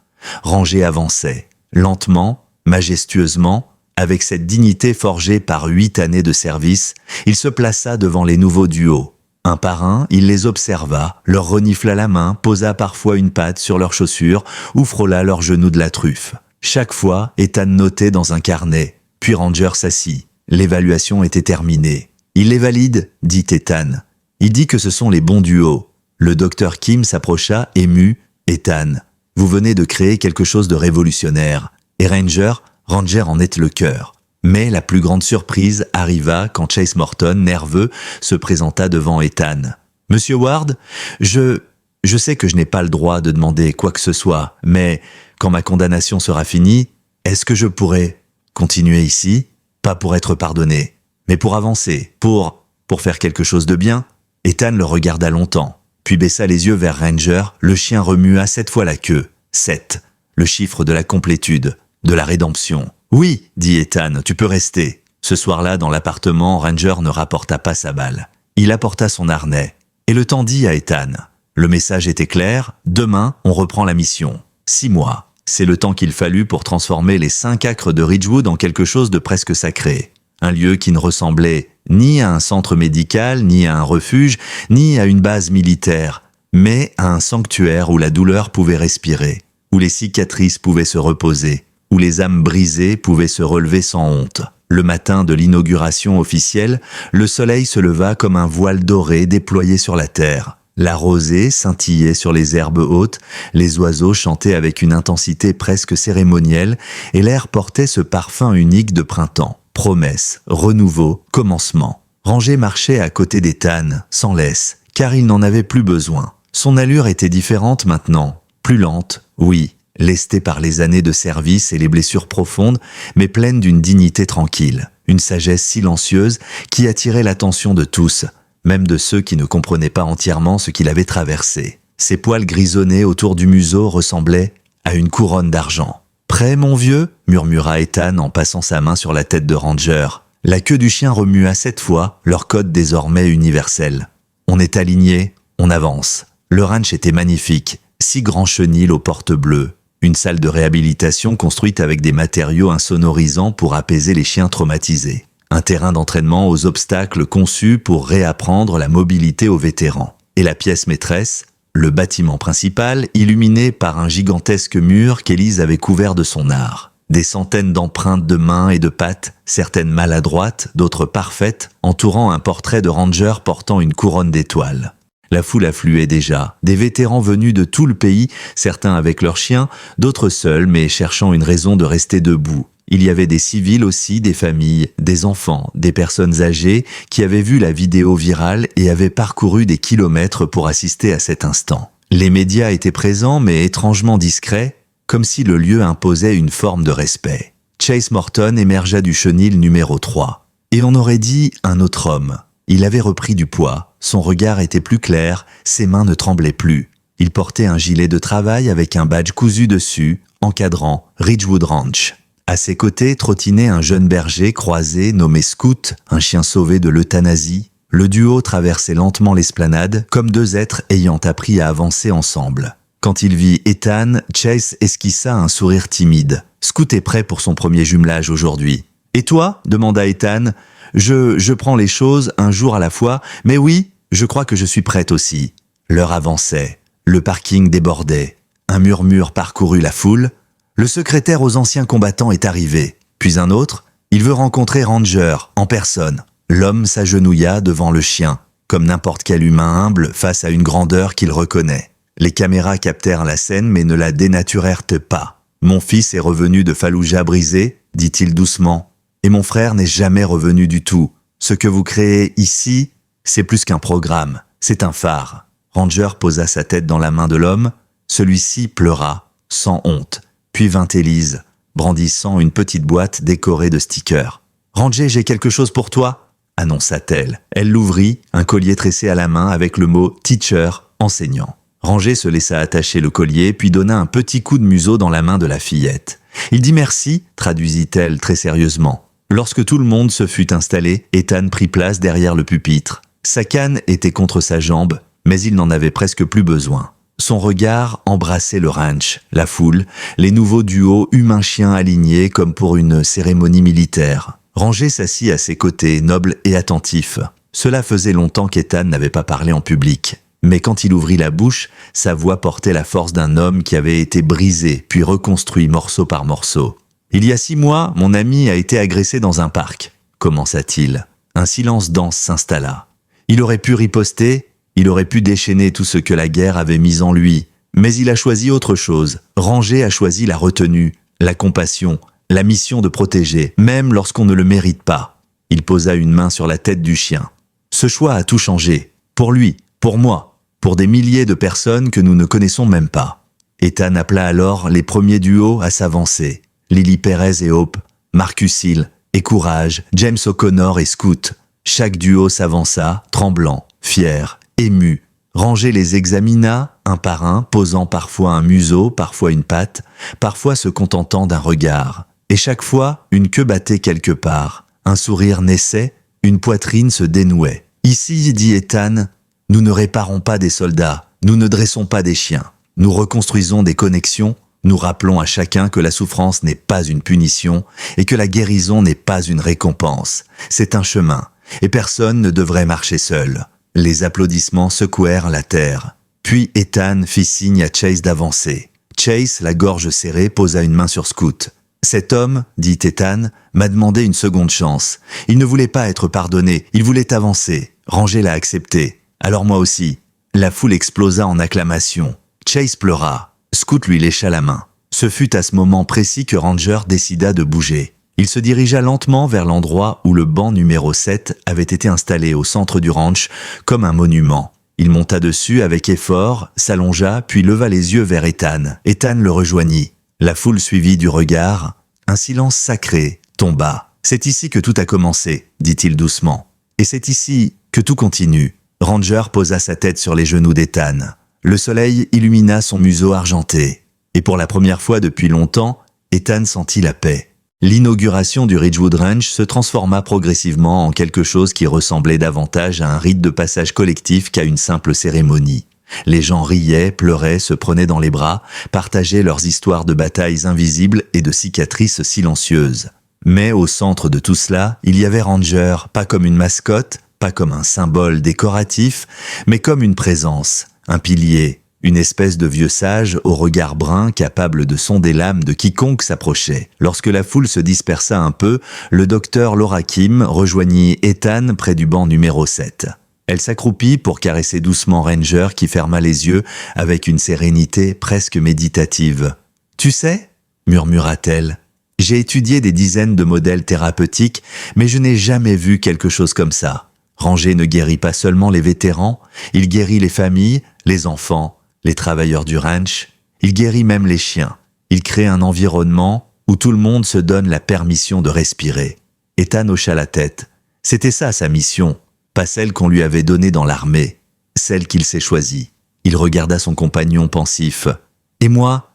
Ranger avançait, lentement, majestueusement, avec cette dignité forgée par 8 années de service, il se plaça devant les nouveaux duos. Un par un, il les observa, leur renifla la main, posa parfois une patte sur leurs chaussures ou frôla leurs genoux de la truffe. Chaque fois, Ethan notait dans un carnet, puis Ranger s'assit. L'évaluation était terminée. « Il les valide » dit Ethan. « Il dit que ce sont les bons duos. » Le docteur Kim s'approcha, ému. « Ethan, vous venez de créer quelque chose de révolutionnaire. » Et Ranger en est le cœur. Mais la plus grande surprise arriva quand Chase Morton, nerveux, se présenta devant Ethan. « Monsieur Ward, je sais que je n'ai pas le droit de demander quoi que ce soit, mais quand ma condamnation sera finie, est-ce que je pourrais continuer ici ? Pas pour être pardonné, mais pour avancer, pour faire quelque chose de bien ?» Ethan le regarda longtemps, puis baissa les yeux vers Ranger. Le chien remua 7 fois la queue. 7, le chiffre de la complétude, de la rédemption. « Oui, dit Ethan, tu peux rester. » Ce soir-là, dans l'appartement, Ranger ne rapporta pas sa balle. Il apporta son harnais et le tendit à Ethan. Le message était clair, demain, on reprend la mission. 6 mois. C'est le temps qu'il fallut pour transformer les 5 acres de Ridgewood en quelque chose de presque sacré. Un lieu qui ne ressemblait ni à un centre médical, ni à un refuge, ni à une base militaire, mais à un sanctuaire où la douleur pouvait respirer, où les cicatrices pouvaient se reposer, où les âmes brisées pouvaient se relever sans honte. Le matin de l'inauguration officielle, le soleil se leva comme un voile doré déployé sur la terre. La rosée scintillait sur les herbes hautes, les oiseaux chantaient avec une intensité presque cérémonielle et l'air portait ce parfum unique de printemps. Promesse, renouveau, commencement. Ranger marchait à côté d'Ethan, sans laisse, car il n'en avait plus besoin. Son allure était différente maintenant, plus lente, oui, lestée par les années de service et les blessures profondes, mais pleine d'une dignité tranquille, une sagesse silencieuse qui attirait l'attention de tous, même de ceux qui ne comprenaient pas entièrement ce qu'il avait traversé. Ses poils grisonnés autour du museau ressemblaient à une couronne d'argent. « Prêt, mon vieux ?» murmura Ethan en passant sa main sur la tête de Ranger. La queue du chien remua 7 fois, leur code désormais universel. On est aligné, on avance. Le ranch était magnifique, 6 grands chenils aux portes bleues. Une salle de réhabilitation construite avec des matériaux insonorisants pour apaiser les chiens traumatisés. Un terrain d'entraînement aux obstacles conçu pour réapprendre la mobilité aux vétérans. Et la pièce maîtresse, le bâtiment principal, illuminé par un gigantesque mur qu'Élise avait couvert de son art. Des centaines d'empreintes de mains et de pattes, certaines maladroites, d'autres parfaites, entourant un portrait de Ranger portant une couronne d'étoiles. La foule affluait déjà, des vétérans venus de tout le pays, certains avec leurs chiens, d'autres seuls mais cherchant une raison de rester debout. Il y avait des civils aussi, des familles, des enfants, des personnes âgées qui avaient vu la vidéo virale et avaient parcouru des kilomètres pour assister à cet instant. Les médias étaient présents mais étrangement discrets, comme si le lieu imposait une forme de respect. Chase Morton émergea du chenil numéro 3. Et on aurait dit un autre homme. Il avait repris du poids, son regard était plus clair, ses mains ne tremblaient plus. Il portait un gilet de travail avec un badge cousu dessus, encadrant Ridgewood Ranch. À ses côtés trottinait un jeune berger croisé nommé Scout, un chien sauvé de l'euthanasie. Le duo traversait lentement l'esplanade, comme 2 êtres ayant appris à avancer ensemble. Quand il vit Ethan, Chase esquissa un sourire timide. Scout est prêt pour son premier jumelage aujourd'hui. « Et toi ?» demanda Ethan. « Je prends les choses un jour à la fois, mais oui, je crois que je suis prête aussi. » L'heure avançait. Le parking débordait. Un murmure parcourut la foule. Le secrétaire aux anciens combattants est arrivé. Puis un autre, il veut rencontrer Ranger, en personne. L'homme s'agenouilla devant le chien, comme n'importe quel humain humble face à une grandeur qu'il reconnaît. Les caméras captèrent la scène mais ne la dénaturèrent pas. « Mon fils est revenu de Fallujah brisé, dit-il doucement. Et mon frère n'est jamais revenu du tout. Ce que vous créez ici, c'est plus qu'un programme, c'est un phare. » Ranger posa sa tête dans la main de l'homme. Celui-ci pleura, sans honte. Puis vint Élise, brandissant une petite boîte décorée de stickers. « Ranger, j'ai quelque chose pour toi !» annonça-t-elle. Elle l'ouvrit, un collier tressé à la main avec le mot « teacher », enseignant. Ranger se laissa attacher le collier, puis donna un petit coup de museau dans la main de la fillette. « Il dit merci », traduisit-elle très sérieusement. Lorsque tout le monde se fut installé, Ethan prit place derrière le pupitre. Sa canne était contre sa jambe, mais il n'en avait presque plus besoin. Son regard embrassait le ranch, la foule, les nouveaux duos humain-chien alignés comme pour une cérémonie militaire. Ranger s'assit à ses côtés, noble et attentif. Cela faisait longtemps qu'Ethan n'avait pas parlé en public. Mais quand il ouvrit la bouche, sa voix portait la force d'un homme qui avait été brisé, puis reconstruit morceau par morceau. « Il y a 6 mois, mon ami a été agressé dans un parc », commença-t-il. Un silence dense s'installa. Il aurait pu riposter, il aurait pu déchaîner tout ce que la guerre avait mis en lui, mais il a choisi autre chose. Ranger a choisi la retenue, la compassion, la mission de protéger, même lorsqu'on ne le mérite pas. Il posa une main sur la tête du chien. Ce choix a tout changé. Pour lui, pour moi, pour des milliers de personnes que nous ne connaissons même pas. Ethan appela alors les premiers duos à s'avancer. Lily Perez et Hope, Marcus Hill et Courage, James O'Connor et Scoot. Chaque duo s'avança, tremblant, fier, ému. Ranger les examina, un par un, posant parfois un museau, parfois une patte, parfois se contentant d'un regard. Et chaque fois, une queue battait quelque part. Un sourire naissait, une poitrine se dénouait. Ici, dit Ethan, nous ne réparons pas des soldats, nous ne dressons pas des chiens. Nous reconstruisons des connexions, nous rappelons à chacun que la souffrance n'est pas une punition et que la guérison n'est pas une récompense. C'est un chemin, et personne ne devrait marcher seul. Les applaudissements secouèrent la terre. Puis Ethan fit signe à Chase d'avancer. Chase, la gorge serrée, posa une main sur Scoot. « Cet homme, dit Ethan, m'a demandé une seconde chance. Il ne voulait pas être pardonné, il voulait avancer. Ranger l'a accepté. Alors moi aussi. » La foule explosa en acclamations. Chase pleura. Scoot lui lécha la main. Ce fut à ce moment précis que Ranger décida de bouger. Il se dirigea lentement vers l'endroit où le banc numéro 7 avait été installé au centre du ranch comme un monument. Il monta dessus avec effort, s'allongea, puis leva les yeux vers Ethan. Ethan le rejoignit. La foule suivit du regard. Un silence sacré tomba. « C'est ici que tout a commencé », dit-il doucement. « Et c'est ici que tout continue. » Ranger posa sa tête sur les genoux d'Ethan. Le soleil illumina son museau argenté. Et pour la première fois depuis longtemps, Ethan sentit la paix. L'inauguration du Ridgewood Ranch se transforma progressivement en quelque chose qui ressemblait davantage à un rite de passage collectif qu'à une simple cérémonie. Les gens riaient, pleuraient, se prenaient dans les bras, partageaient leurs histoires de batailles invisibles et de cicatrices silencieuses. Mais au centre de tout cela, il y avait Ranger, pas comme une mascotte, pas comme un symbole décoratif, mais comme une présence, un pilier, une espèce de vieux sage au regard brun capable de sonder l'âme de quiconque s'approchait. Lorsque la foule se dispersa un peu, le docteur Laura Kim rejoignit Ethan près du banc numéro 7. Elle s'accroupit pour caresser doucement Ranger qui ferma les yeux avec une sérénité presque méditative. « Tu sais, » murmura-t-elle, « j'ai étudié des dizaines de modèles thérapeutiques, mais je n'ai jamais vu quelque chose comme ça. Ranger ne guérit pas seulement les vétérans, il guérit les familles, les enfants, les travailleurs du ranch, il guérit même les chiens. Il crée un environnement où tout le monde se donne la permission de respirer. » Ethan hocha la tête. C'était ça sa mission, pas celle qu'on lui avait donnée dans l'armée, celle qu'il s'est choisie. Il regarda son compagnon pensif. « Et moi,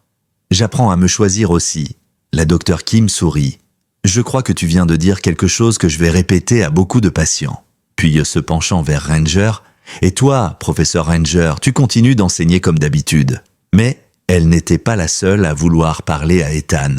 j'apprends à me choisir aussi. » La docteure Kim sourit. « Je crois que tu viens de dire quelque chose que je vais répéter à beaucoup de patients. » Puis se penchant vers Ranger, « Et toi, professeur Ranger, tu continues d'enseigner comme d'habitude. » Mais elle n'était pas la seule à vouloir parler à Ethan.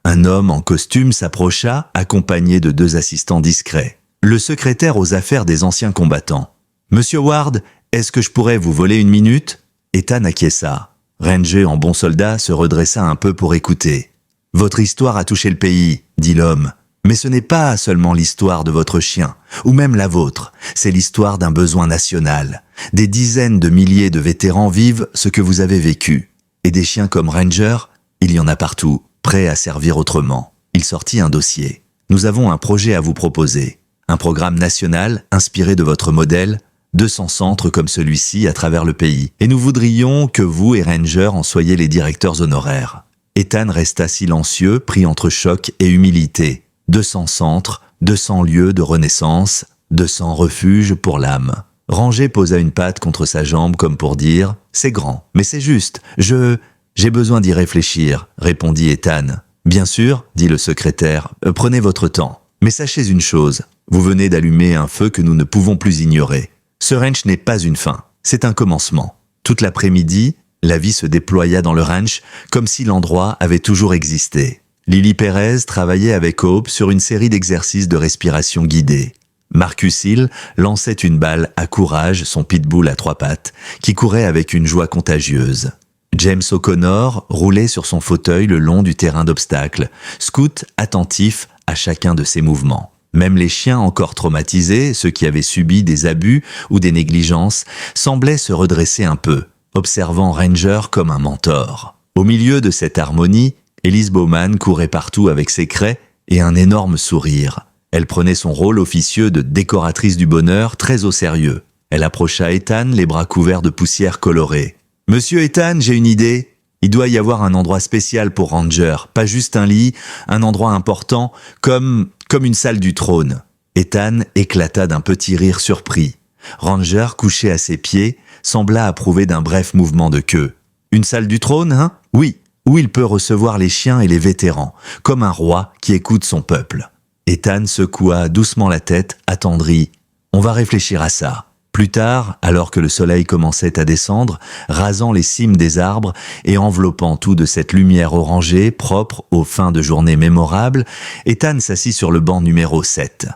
Un homme en costume s'approcha, accompagné de 2 assistants discrets. Le secrétaire aux affaires des anciens combattants. « Monsieur Ward, est-ce que je pourrais vous voler une minute ?» Ethan acquiesça. Ranger, en bon soldat, se redressa un peu pour écouter. « Votre histoire a touché le pays, » dit l'homme. Mais ce n'est pas seulement l'histoire de votre chien, ou même la vôtre, c'est l'histoire d'un besoin national. Des dizaines de milliers de vétérans vivent ce que vous avez vécu. Et des chiens comme Ranger, il y en a partout, prêts à servir autrement. Il sortit un dossier. Nous avons un projet à vous proposer. Un programme national inspiré de votre modèle, 200 centres comme celui-ci à travers le pays. Et nous voudrions que vous et Ranger en soyez les directeurs honoraires. Ethan resta silencieux, pris entre choc et humilité. 200 centres, 200 lieux de renaissance, 200 refuges pour l'âme. Ranger posa une patte contre sa jambe comme pour dire « C'est grand, mais c'est juste, j'ai besoin d'y réfléchir », répondit Ethan. « Bien sûr, dit le secrétaire, prenez votre temps. » Mais sachez une chose, vous venez d'allumer un feu que nous ne pouvons plus ignorer. Ce ranch n'est pas une fin, c'est un commencement. Toute l'après-midi, la vie se déploya dans le ranch comme si l'endroit avait toujours existé. Lily Perez travaillait avec Hope sur une série d'exercices de respiration guidée. Marcus Hill lançait une balle à courage, son pitbull à 3 pattes, qui courait avec une joie contagieuse. James O'Connor roulait sur son fauteuil le long du terrain d'obstacles, scout attentif à chacun de ses mouvements. Même les chiens encore traumatisés, ceux qui avaient subi des abus ou des négligences, semblaient se redresser un peu, observant Ranger comme un mentor. Au milieu de cette harmonie, Elise Bowman courait partout avec ses craies et un énorme sourire. Elle prenait son rôle officieux de décoratrice du bonheur très au sérieux. Elle approcha Ethan, les bras couverts de poussière colorée. « Monsieur Ethan, j'ai une idée. Il doit y avoir un endroit spécial pour Ranger, pas juste un lit, un endroit important, comme une salle du trône. » Ethan éclata d'un petit rire surpris. Ranger, couché à ses pieds, sembla approuver d'un bref mouvement de queue. « Une salle du trône, hein ? Oui, où il peut recevoir les chiens et les vétérans, comme un roi qui écoute son peuple. » Ethan secoua doucement la tête, attendri. « On va réfléchir à ça. » Plus tard, alors que le soleil commençait à descendre, rasant les cimes des arbres et enveloppant tout de cette lumière orangée propre aux fins de journée mémorables, Ethan s'assit sur le banc numéro 7.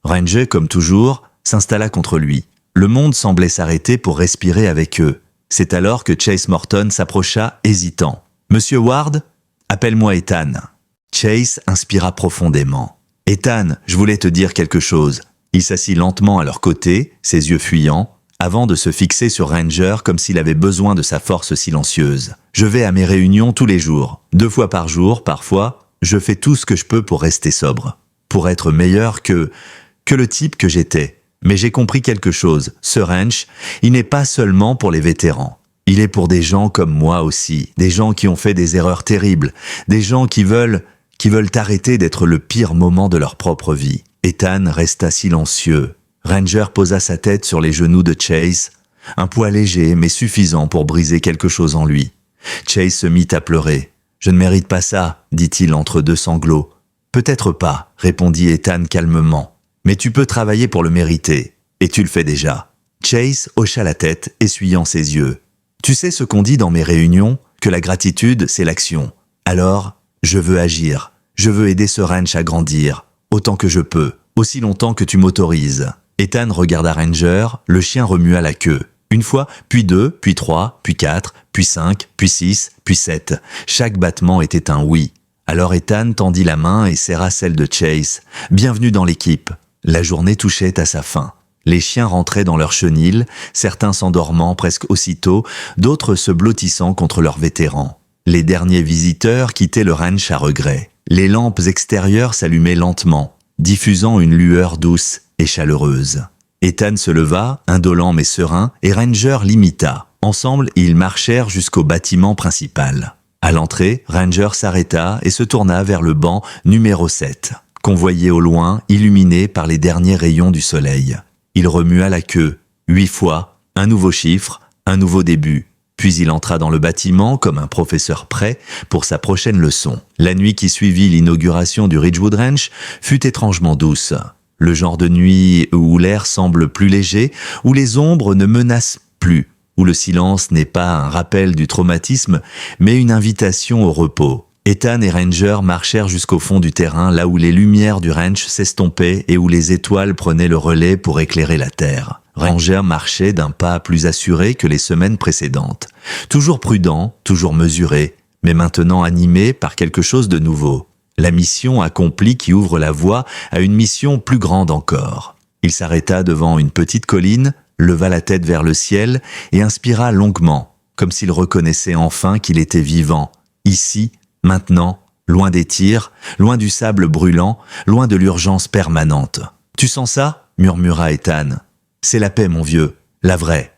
Ranger, comme toujours, s'installa contre lui. Le monde semblait s'arrêter pour respirer avec eux. C'est alors que Chase Morton s'approcha, hésitant. « Monsieur Ward, appelle-moi Ethan. » Chase inspira profondément. « Ethan, je voulais te dire quelque chose. » Il s'assit lentement à leur côté, ses yeux fuyants, avant de se fixer sur Ranger comme s'il avait besoin de sa force silencieuse. « Je vais à mes réunions tous les jours. 2 fois par jour, parfois. Je fais tout ce que je peux pour rester sobre. Pour être meilleur que le type que j'étais. Mais j'ai compris quelque chose. Ce ranch, il n'est pas seulement pour les vétérans. Il est pour des gens comme moi aussi. Des gens qui ont fait des erreurs terribles. Des gens qui veulent arrêter d'être le pire moment de leur propre vie. » Ethan resta silencieux. Ranger posa sa tête sur les genoux de Chase, un poids léger mais suffisant pour briser quelque chose en lui. Chase se mit à pleurer. « Je ne mérite pas ça, dit-il entre 2 sanglots. »« Peut-être pas, répondit Ethan calmement. Mais tu peux travailler pour le mériter, et tu le fais déjà. » Chase hocha la tête, essuyant ses yeux. « Tu sais ce qu'on dit dans mes réunions, que la gratitude, c'est l'action. Alors, je veux agir. Je veux aider ce ranch à grandir. Autant que je peux, aussi longtemps que tu m'autorises. » Ethan regarda Ranger, le chien remua la queue. 1 fois, puis 2, puis 3, puis 4, puis 5, puis 6, puis 7. Chaque battement était un oui. Alors Ethan tendit la main et serra celle de Chase. « Bienvenue dans l'équipe. » La journée touchait à sa fin. Les chiens rentraient dans leur chenil, certains s'endormant presque aussitôt, d'autres se blottissant contre leurs vétérans. Les derniers visiteurs quittaient le ranch à regret. Les lampes extérieures s'allumaient lentement, diffusant une lueur douce et chaleureuse. Ethan se leva, indolent mais serein, et Ranger l'imita. Ensemble, ils marchèrent jusqu'au bâtiment principal. À l'entrée, Ranger s'arrêta et se tourna vers le banc numéro 7, qu'on voyait au loin, illuminé par les derniers rayons du soleil. Il remua la queue, 8 fois, un nouveau chiffre, un nouveau début. Puis il entra dans le bâtiment comme un professeur prêt pour sa prochaine leçon. La nuit qui suivit l'inauguration du Ridgewood Ranch fut étrangement douce. Le genre de nuit où l'air semble plus léger, où les ombres ne menacent plus, où le silence n'est pas un rappel du traumatisme, mais une invitation au repos. Ethan et Ranger marchèrent jusqu'au fond du terrain, là où les lumières du ranch s'estompaient et où les étoiles prenaient le relais pour éclairer la terre. Ranger marchait d'un pas plus assuré que les semaines précédentes. Toujours prudent, toujours mesuré, mais maintenant animé par quelque chose de nouveau. La mission accomplie qui ouvre la voie à une mission plus grande encore. Il s'arrêta devant une petite colline, leva la tête vers le ciel et inspira longuement, comme s'il reconnaissait enfin qu'il était vivant, ici, maintenant, loin des tirs, loin du sable brûlant, loin de l'urgence permanente. « Tu sens ça ?» murmura Ethan. « C'est la paix, mon vieux, la vraie,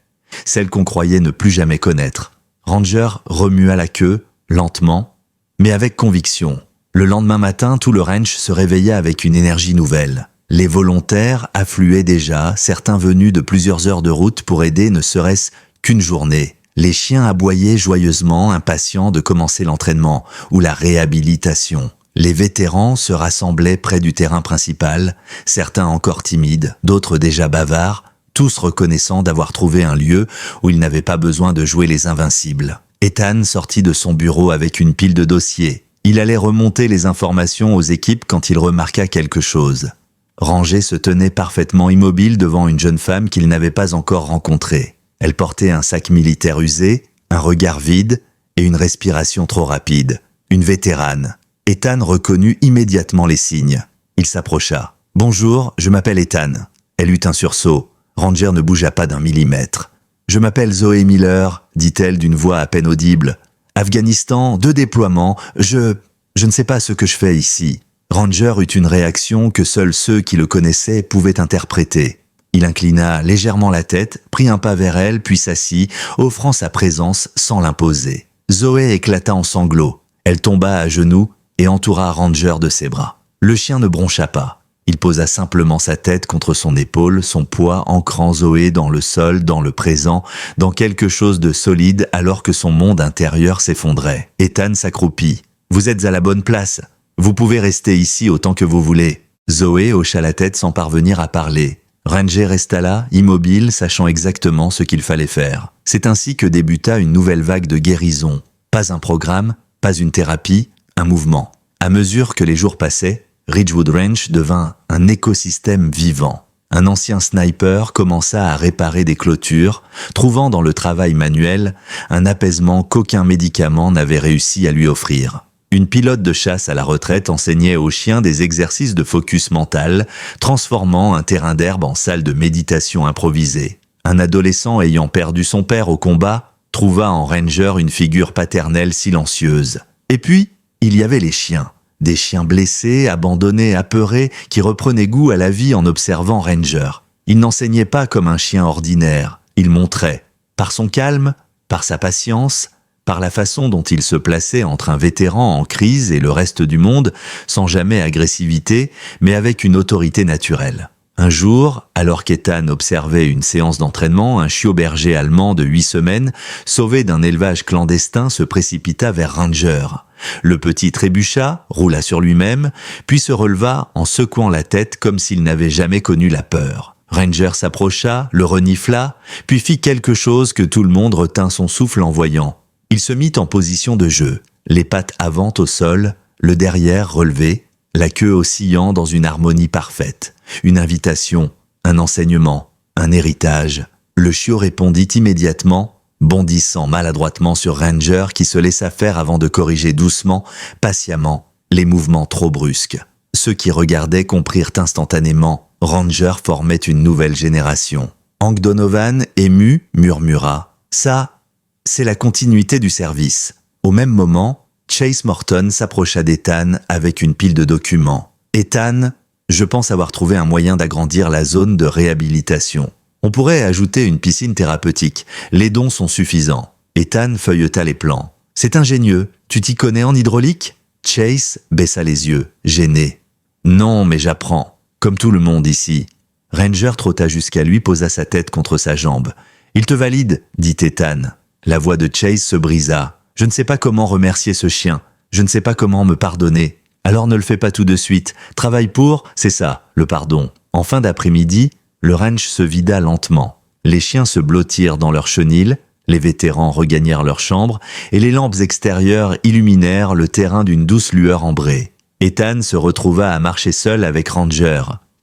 celle qu'on croyait ne plus jamais connaître. » Ranger remua la queue, lentement, mais avec conviction. Le lendemain matin, tout le ranch se réveilla avec une énergie nouvelle. Les volontaires affluaient déjà, certains venus de plusieurs heures de route pour aider ne serait-ce qu'une journée. Les chiens aboyaient joyeusement, impatients de commencer l'entraînement ou la réhabilitation. Les vétérans se rassemblaient près du terrain principal, certains encore timides, d'autres déjà bavards, tous reconnaissant d'avoir trouvé un lieu où ils n'avaient pas besoin de jouer les invincibles. Ethan sortit de son bureau avec une pile de dossiers. Il allait remonter les informations aux équipes quand il remarqua quelque chose. Ranger se tenait parfaitement immobile devant une jeune femme qu'il n'avait pas encore rencontrée. Elle portait un sac militaire usé, un regard vide et une respiration trop rapide. Une vétérane. Ethan reconnut immédiatement les signes. Il s'approcha. « Bonjour, je m'appelle Ethan. » Elle eut un sursaut. Ranger ne bougea pas d'un millimètre. « Je m'appelle Zoé Miller, dit-elle d'une voix à peine audible. Afghanistan, 2 déploiements, je ne sais pas ce que je fais ici. » Ranger eut une réaction que seuls ceux qui le connaissaient pouvaient interpréter. Il inclina légèrement la tête, prit un pas vers elle, puis s'assit, offrant sa présence sans l'imposer. Zoé éclata en sanglots. Elle tomba à genoux et entoura Ranger de ses bras. Le chien ne broncha pas. Il posa simplement sa tête contre son épaule, son poids ancrant Zoé dans le sol, dans le présent, dans quelque chose de solide alors que son monde intérieur s'effondrait. Ethan s'accroupit. « Vous êtes à la bonne place. Vous pouvez rester ici autant que vous voulez. » Zoé hocha la tête sans parvenir à parler. Ranger resta là, immobile, sachant exactement ce qu'il fallait faire. C'est ainsi que débuta une nouvelle vague de guérison. Pas un programme, pas une thérapie, un mouvement. À mesure que les jours passaient, Ridgewood Ranch devint un écosystème vivant. Un ancien sniper commença à réparer des clôtures, trouvant dans le travail manuel un apaisement qu'aucun médicament n'avait réussi à lui offrir. Une pilote de chasse à la retraite enseignait aux chiens des exercices de focus mental, transformant un terrain d'herbe en salle de méditation improvisée. Un adolescent ayant perdu son père au combat trouva en Ranger une figure paternelle silencieuse. Et puis, il y avait les chiens. Des chiens blessés, abandonnés, apeurés, qui reprenaient goût à la vie en observant Ranger. Il n'enseignait pas comme un chien ordinaire, il montrait, par son calme, par sa patience, par la façon dont il se plaçait entre un vétéran en crise et le reste du monde, sans jamais agressivité, mais avec une autorité naturelle. Un jour, alors qu'Ethan observait une séance d'entraînement, un chiot berger allemand de 8 semaines, sauvé d'un élevage clandestin, se précipita vers Ranger. Le petit trébucha, roula sur lui-même, puis se releva en secouant la tête comme s'il n'avait jamais connu la peur. Ranger s'approcha, le renifla, puis fit quelque chose que tout le monde retint son souffle en voyant. Il se mit en position de jeu, les pattes avant au sol, le derrière relevé, la queue oscillant dans une harmonie parfaite. Une invitation, un enseignement, un héritage. Le chiot répondit immédiatement, bondissant maladroitement sur Ranger qui se laissa faire avant de corriger doucement, patiemment, les mouvements trop brusques. Ceux qui regardaient comprirent instantanément, Ranger formait une nouvelle génération. Hank Donovan, ému, murmura « Ça, c'est la continuité du service. » Au même moment, Chase Morton s'approcha d'Ethan avec une pile de documents. « Ethan, je pense avoir trouvé un moyen d'agrandir la zone de réhabilitation. On pourrait ajouter une piscine thérapeutique. Les dons sont suffisants. » Ethan feuilleta les plans. « C'est ingénieux. Tu t'y connais en hydraulique ?» Chase baissa les yeux, gêné. « Non, mais j'apprends. Comme tout le monde ici. » Ranger trotta jusqu'à lui, posa sa tête contre sa jambe. « Il te valide, dit Ethan. » La voix de Chase se brisa. « Je ne sais pas comment remercier ce chien. Je ne sais pas comment me pardonner. Alors ne le fais pas tout de suite. Travaille pour, c'est ça, le pardon. » En fin d'après-midi, le ranch se vida lentement. Les chiens se blottirent dans leur chenil, les vétérans regagnèrent leur chambre et les lampes extérieures illuminèrent le terrain d'une douce lueur ambrée. Ethan se retrouva à marcher seul avec Ranger.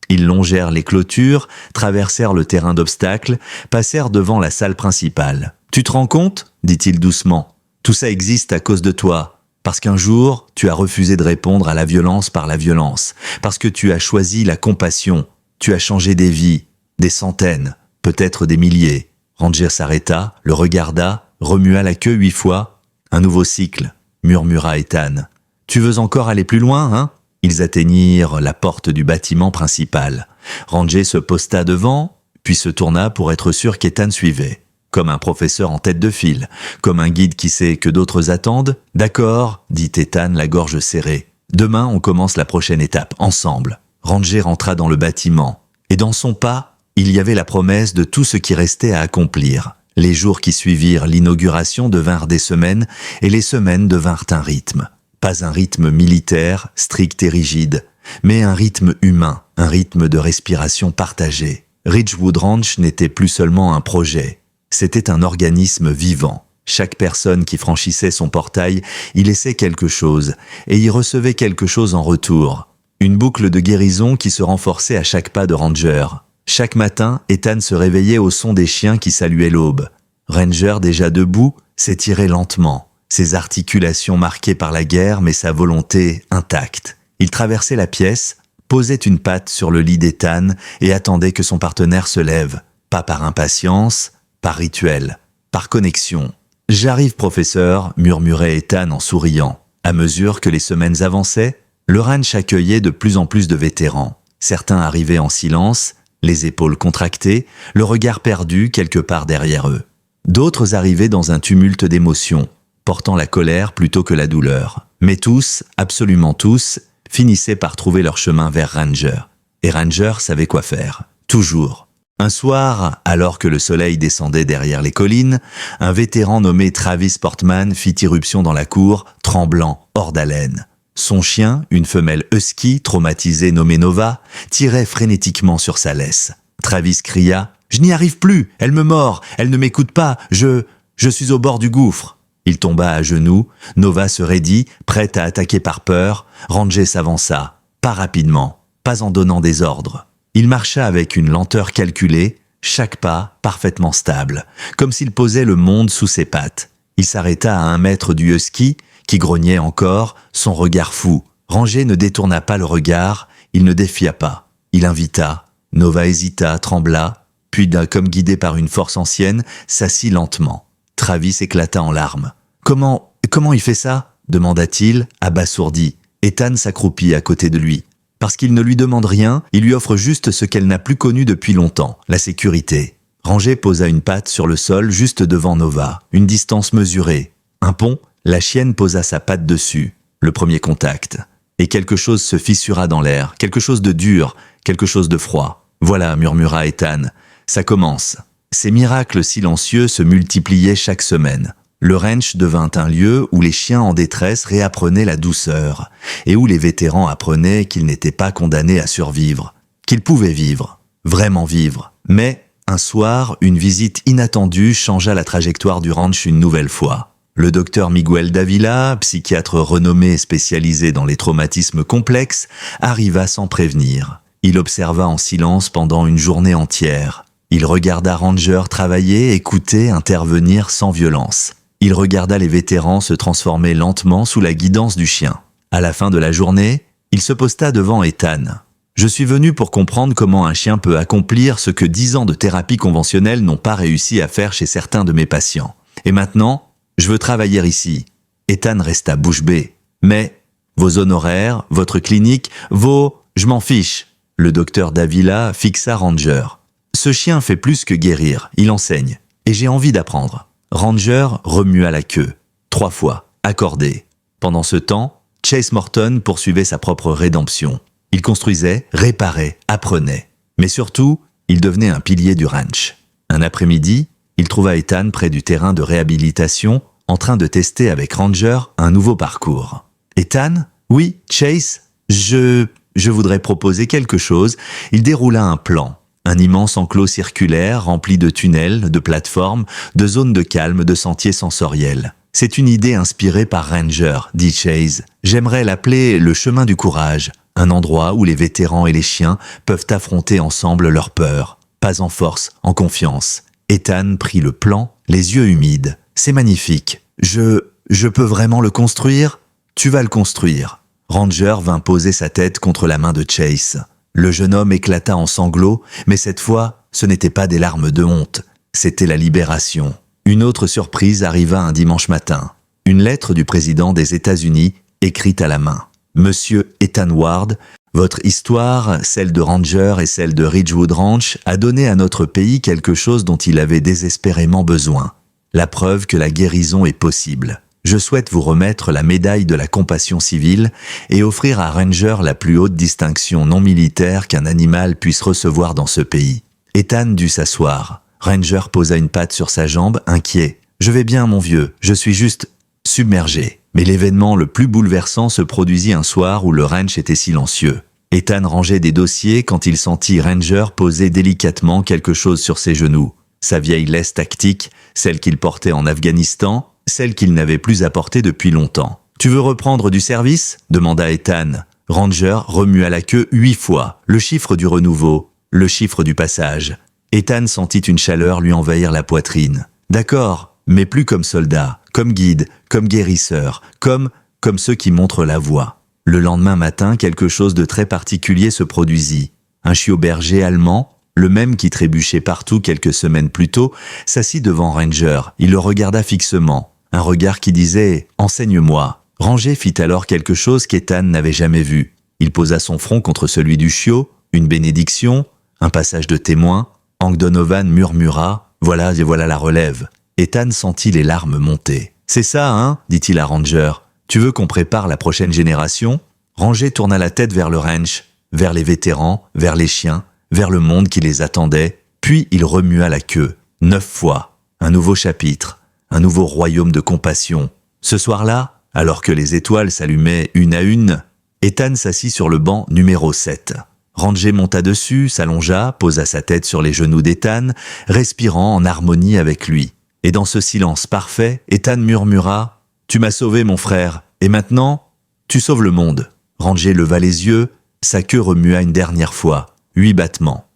Ils longèrent les clôtures, traversèrent le terrain d'obstacles, passèrent devant la salle principale. « Tu te rends compte ?» dit-il doucement. « Tout ça existe à cause de toi. Parce qu'un jour, tu as refusé de répondre à la violence par la violence. Parce que tu as choisi la compassion. Tu as changé des vies, des centaines, peut-être des milliers. » Ranger s'arrêta, le regarda, remua la queue 8 fois. « Un nouveau cycle, » murmura Ethan. « Tu veux encore aller plus loin, hein ?» Ils atteignirent la porte du bâtiment principal. Ranger se posta devant, puis se tourna pour être sûr qu'Ethan suivait. Comme un professeur en tête de file, comme un guide qui sait que d'autres attendent. « D'accord, » dit Ethan, la gorge serrée. « Demain, on commence la prochaine étape, ensemble. » Ranger rentra dans le bâtiment. Et dans son pas, il y avait la promesse de tout ce qui restait à accomplir. Les jours qui suivirent l'inauguration devinrent des semaines, et les semaines devinrent un rythme. Pas un rythme militaire, strict et rigide, mais un rythme humain, un rythme de respiration partagée. Ridgewood Ranch n'était plus seulement un projet, c'était un organisme vivant. Chaque personne qui franchissait son portail y laissait quelque chose, et y recevait quelque chose en retour. Une boucle de guérison qui se renforçait à chaque pas de Ranger. Chaque matin, Ethan se réveillait au son des chiens qui saluaient l'aube. Ranger, déjà debout, s'étirait lentement, ses articulations marquées par la guerre mais sa volonté intacte. Il traversait la pièce, posait une patte sur le lit d'Ethan et attendait que son partenaire se lève. Pas par impatience, par rituel, par connexion. « J'arrive, professeur », murmurait Ethan en souriant. À mesure que les semaines avançaient, le ranch accueillait de plus en plus de vétérans. Certains arrivaient en silence, les épaules contractées, le regard perdu quelque part derrière eux. D'autres arrivaient dans un tumulte d'émotions, portant la colère plutôt que la douleur. Mais tous, absolument tous, finissaient par trouver leur chemin vers Ranger. Et Ranger savait quoi faire. Toujours. Un soir, alors que le soleil descendait derrière les collines, un vétéran nommé Travis Portman fit irruption dans la cour, tremblant, hors d'haleine. Son chien, une femelle husky traumatisée nommée Nova, tirait frénétiquement sur sa laisse. Travis cria « Je n'y arrive plus, elle me mord, elle ne m'écoute pas, je suis au bord du gouffre ». Il tomba à genoux, Nova se raidit, prête à attaquer par peur. Ranger s'avança, pas rapidement, pas en donnant des ordres. Il marcha avec une lenteur calculée, chaque pas parfaitement stable, comme s'il posait le monde sous ses pattes. Il s'arrêta à 1 mètre du husky, qui grognait encore, son regard fou. Ranger ne détourna pas le regard, il ne défia pas. Il invita. Nova hésita, trembla, puis comme guidé par une force ancienne, s'assit lentement. Travis éclata en larmes. « Comment il fait ça ?» demanda-t-il, abasourdi. Ethan s'accroupit à côté de lui. Parce qu'il ne lui demande rien, il lui offre juste ce qu'elle n'a plus connu depuis longtemps, la sécurité. Ranger posa une patte sur le sol juste devant Nova, une distance mesurée. Un pont, la chienne posa sa patte dessus, le premier contact. Et quelque chose se fissura dans l'air, quelque chose de dur, quelque chose de froid. « Voilà », murmura Ethan, « ça commence ». Ces miracles silencieux se multipliaient chaque semaine. Le ranch devint un lieu où les chiens en détresse réapprenaient la douceur et où les vétérans apprenaient qu'ils n'étaient pas condamnés à survivre, qu'ils pouvaient vivre, vraiment vivre. Mais, un soir, une visite inattendue changea la trajectoire du ranch une nouvelle fois. Le docteur Miguel Davila, psychiatre renommé et spécialisé dans les traumatismes complexes, arriva sans prévenir. Il observa en silence pendant une journée entière. Il regarda Ranger travailler, écouter, intervenir sans violence. Il regarda les vétérans se transformer lentement sous la guidance du chien. À la fin de la journée, il se posta devant Ethan. « Je suis venu pour comprendre comment un chien peut accomplir ce que 10 ans de thérapie conventionnelle n'ont pas réussi à faire chez certains de mes patients. Et maintenant, je veux travailler ici. » Ethan resta bouche bée. « Mais, vos honoraires, votre clinique, je m'en fiche. » Le docteur Davila fixa Ranger. « Ce chien fait plus que guérir, il enseigne. Et j'ai envie d'apprendre. » Ranger remua la queue. 3 fois, accordé. Pendant ce temps, Chase Morton poursuivait sa propre rédemption. Il construisait, réparait, apprenait. Mais surtout, il devenait un pilier du ranch. Un après-midi, il trouva Ethan près du terrain de réhabilitation, en train de tester avec Ranger un nouveau parcours. « Ethan ? Oui, Chase ? Je voudrais proposer quelque chose. » Il déroula un plan. Un immense enclos circulaire rempli de tunnels, de plateformes, de zones de calme, de sentiers sensoriels. « C'est une idée inspirée par Ranger, dit Chase. J'aimerais l'appeler le chemin du courage, un endroit où les vétérans et les chiens peuvent affronter ensemble leurs peurs. Pas en force, en confiance. » Ethan prit le plan, les yeux humides. « C'est magnifique. Je peux vraiment le construire ? » « Tu vas le construire. » Ranger vint poser sa tête contre la main de Chase. Le jeune homme éclata en sanglots, mais cette fois, ce n'était pas des larmes de honte, c'était la libération. Une autre surprise arriva un dimanche matin. Une lettre du président des États-Unis, écrite à la main. « Monsieur Ethan Ward, votre histoire, celle de Ranger et celle de Ridgewood Ranch, a donné à notre pays quelque chose dont il avait désespérément besoin. La preuve que la guérison est possible. Je souhaite vous remettre la médaille de la compassion civile et offrir à Ranger la plus haute distinction non militaire qu'un animal puisse recevoir dans ce pays. » Ethan dut s'asseoir. Ranger posa une patte sur sa jambe, inquiet. « Je vais bien, mon vieux, je suis juste submergé. » Mais l'événement le plus bouleversant se produisit un soir où le ranch était silencieux. Ethan rangeait des dossiers quand il sentit Ranger poser délicatement quelque chose sur ses genoux. Sa vieille laisse tactique, celle qu'il portait en Afghanistan, celle qu'il n'avait plus à porter depuis longtemps. « Tu veux reprendre du service ?» demanda Ethan. Ranger remua la queue 8 fois, le chiffre du renouveau, le chiffre du passage. Ethan sentit une chaleur lui envahir la poitrine. D'accord, mais plus comme soldat, comme guide, comme guérisseur, comme ceux qui montrent la voie. Le lendemain matin, quelque chose de très particulier se produisit. Un chiot berger allemand, le même qui trébuchait partout quelques semaines plus tôt, s'assit devant Ranger. Il le regarda fixement. Un regard qui disait « Enseigne-moi ». Ranger fit alors quelque chose qu'Ethan n'avait jamais vu. Il posa son front contre celui du chiot, une bénédiction, un passage de témoin. Hank Donovan murmura « Voilà la relève ». Ethan sentit les larmes monter. « C'est ça, hein ?» dit-il à Ranger. « Tu veux qu'on prépare la prochaine génération ?» Ranger tourna la tête vers le ranch, vers les vétérans, vers les chiens, vers le monde qui les attendait, puis il remua la queue. 9 fois. Un nouveau chapitre, un nouveau royaume de compassion. Ce soir-là, alors que les étoiles s'allumaient une à une, Ethan s'assit sur le banc numéro 7. Ranger monta dessus, s'allongea, posa sa tête sur les genoux d'Ethan, respirant en harmonie avec lui. Et dans ce silence parfait, Ethan murmura « Tu m'as sauvé, mon frère, et maintenant, tu sauves le monde. » Ranger leva les yeux, sa queue remua une dernière fois, 8 battements.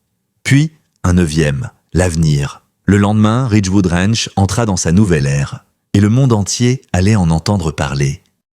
Puis, un 9e, l'avenir. Le lendemain, Ridgewood Ranch entra dans sa nouvelle ère, et le monde entier allait en entendre parler.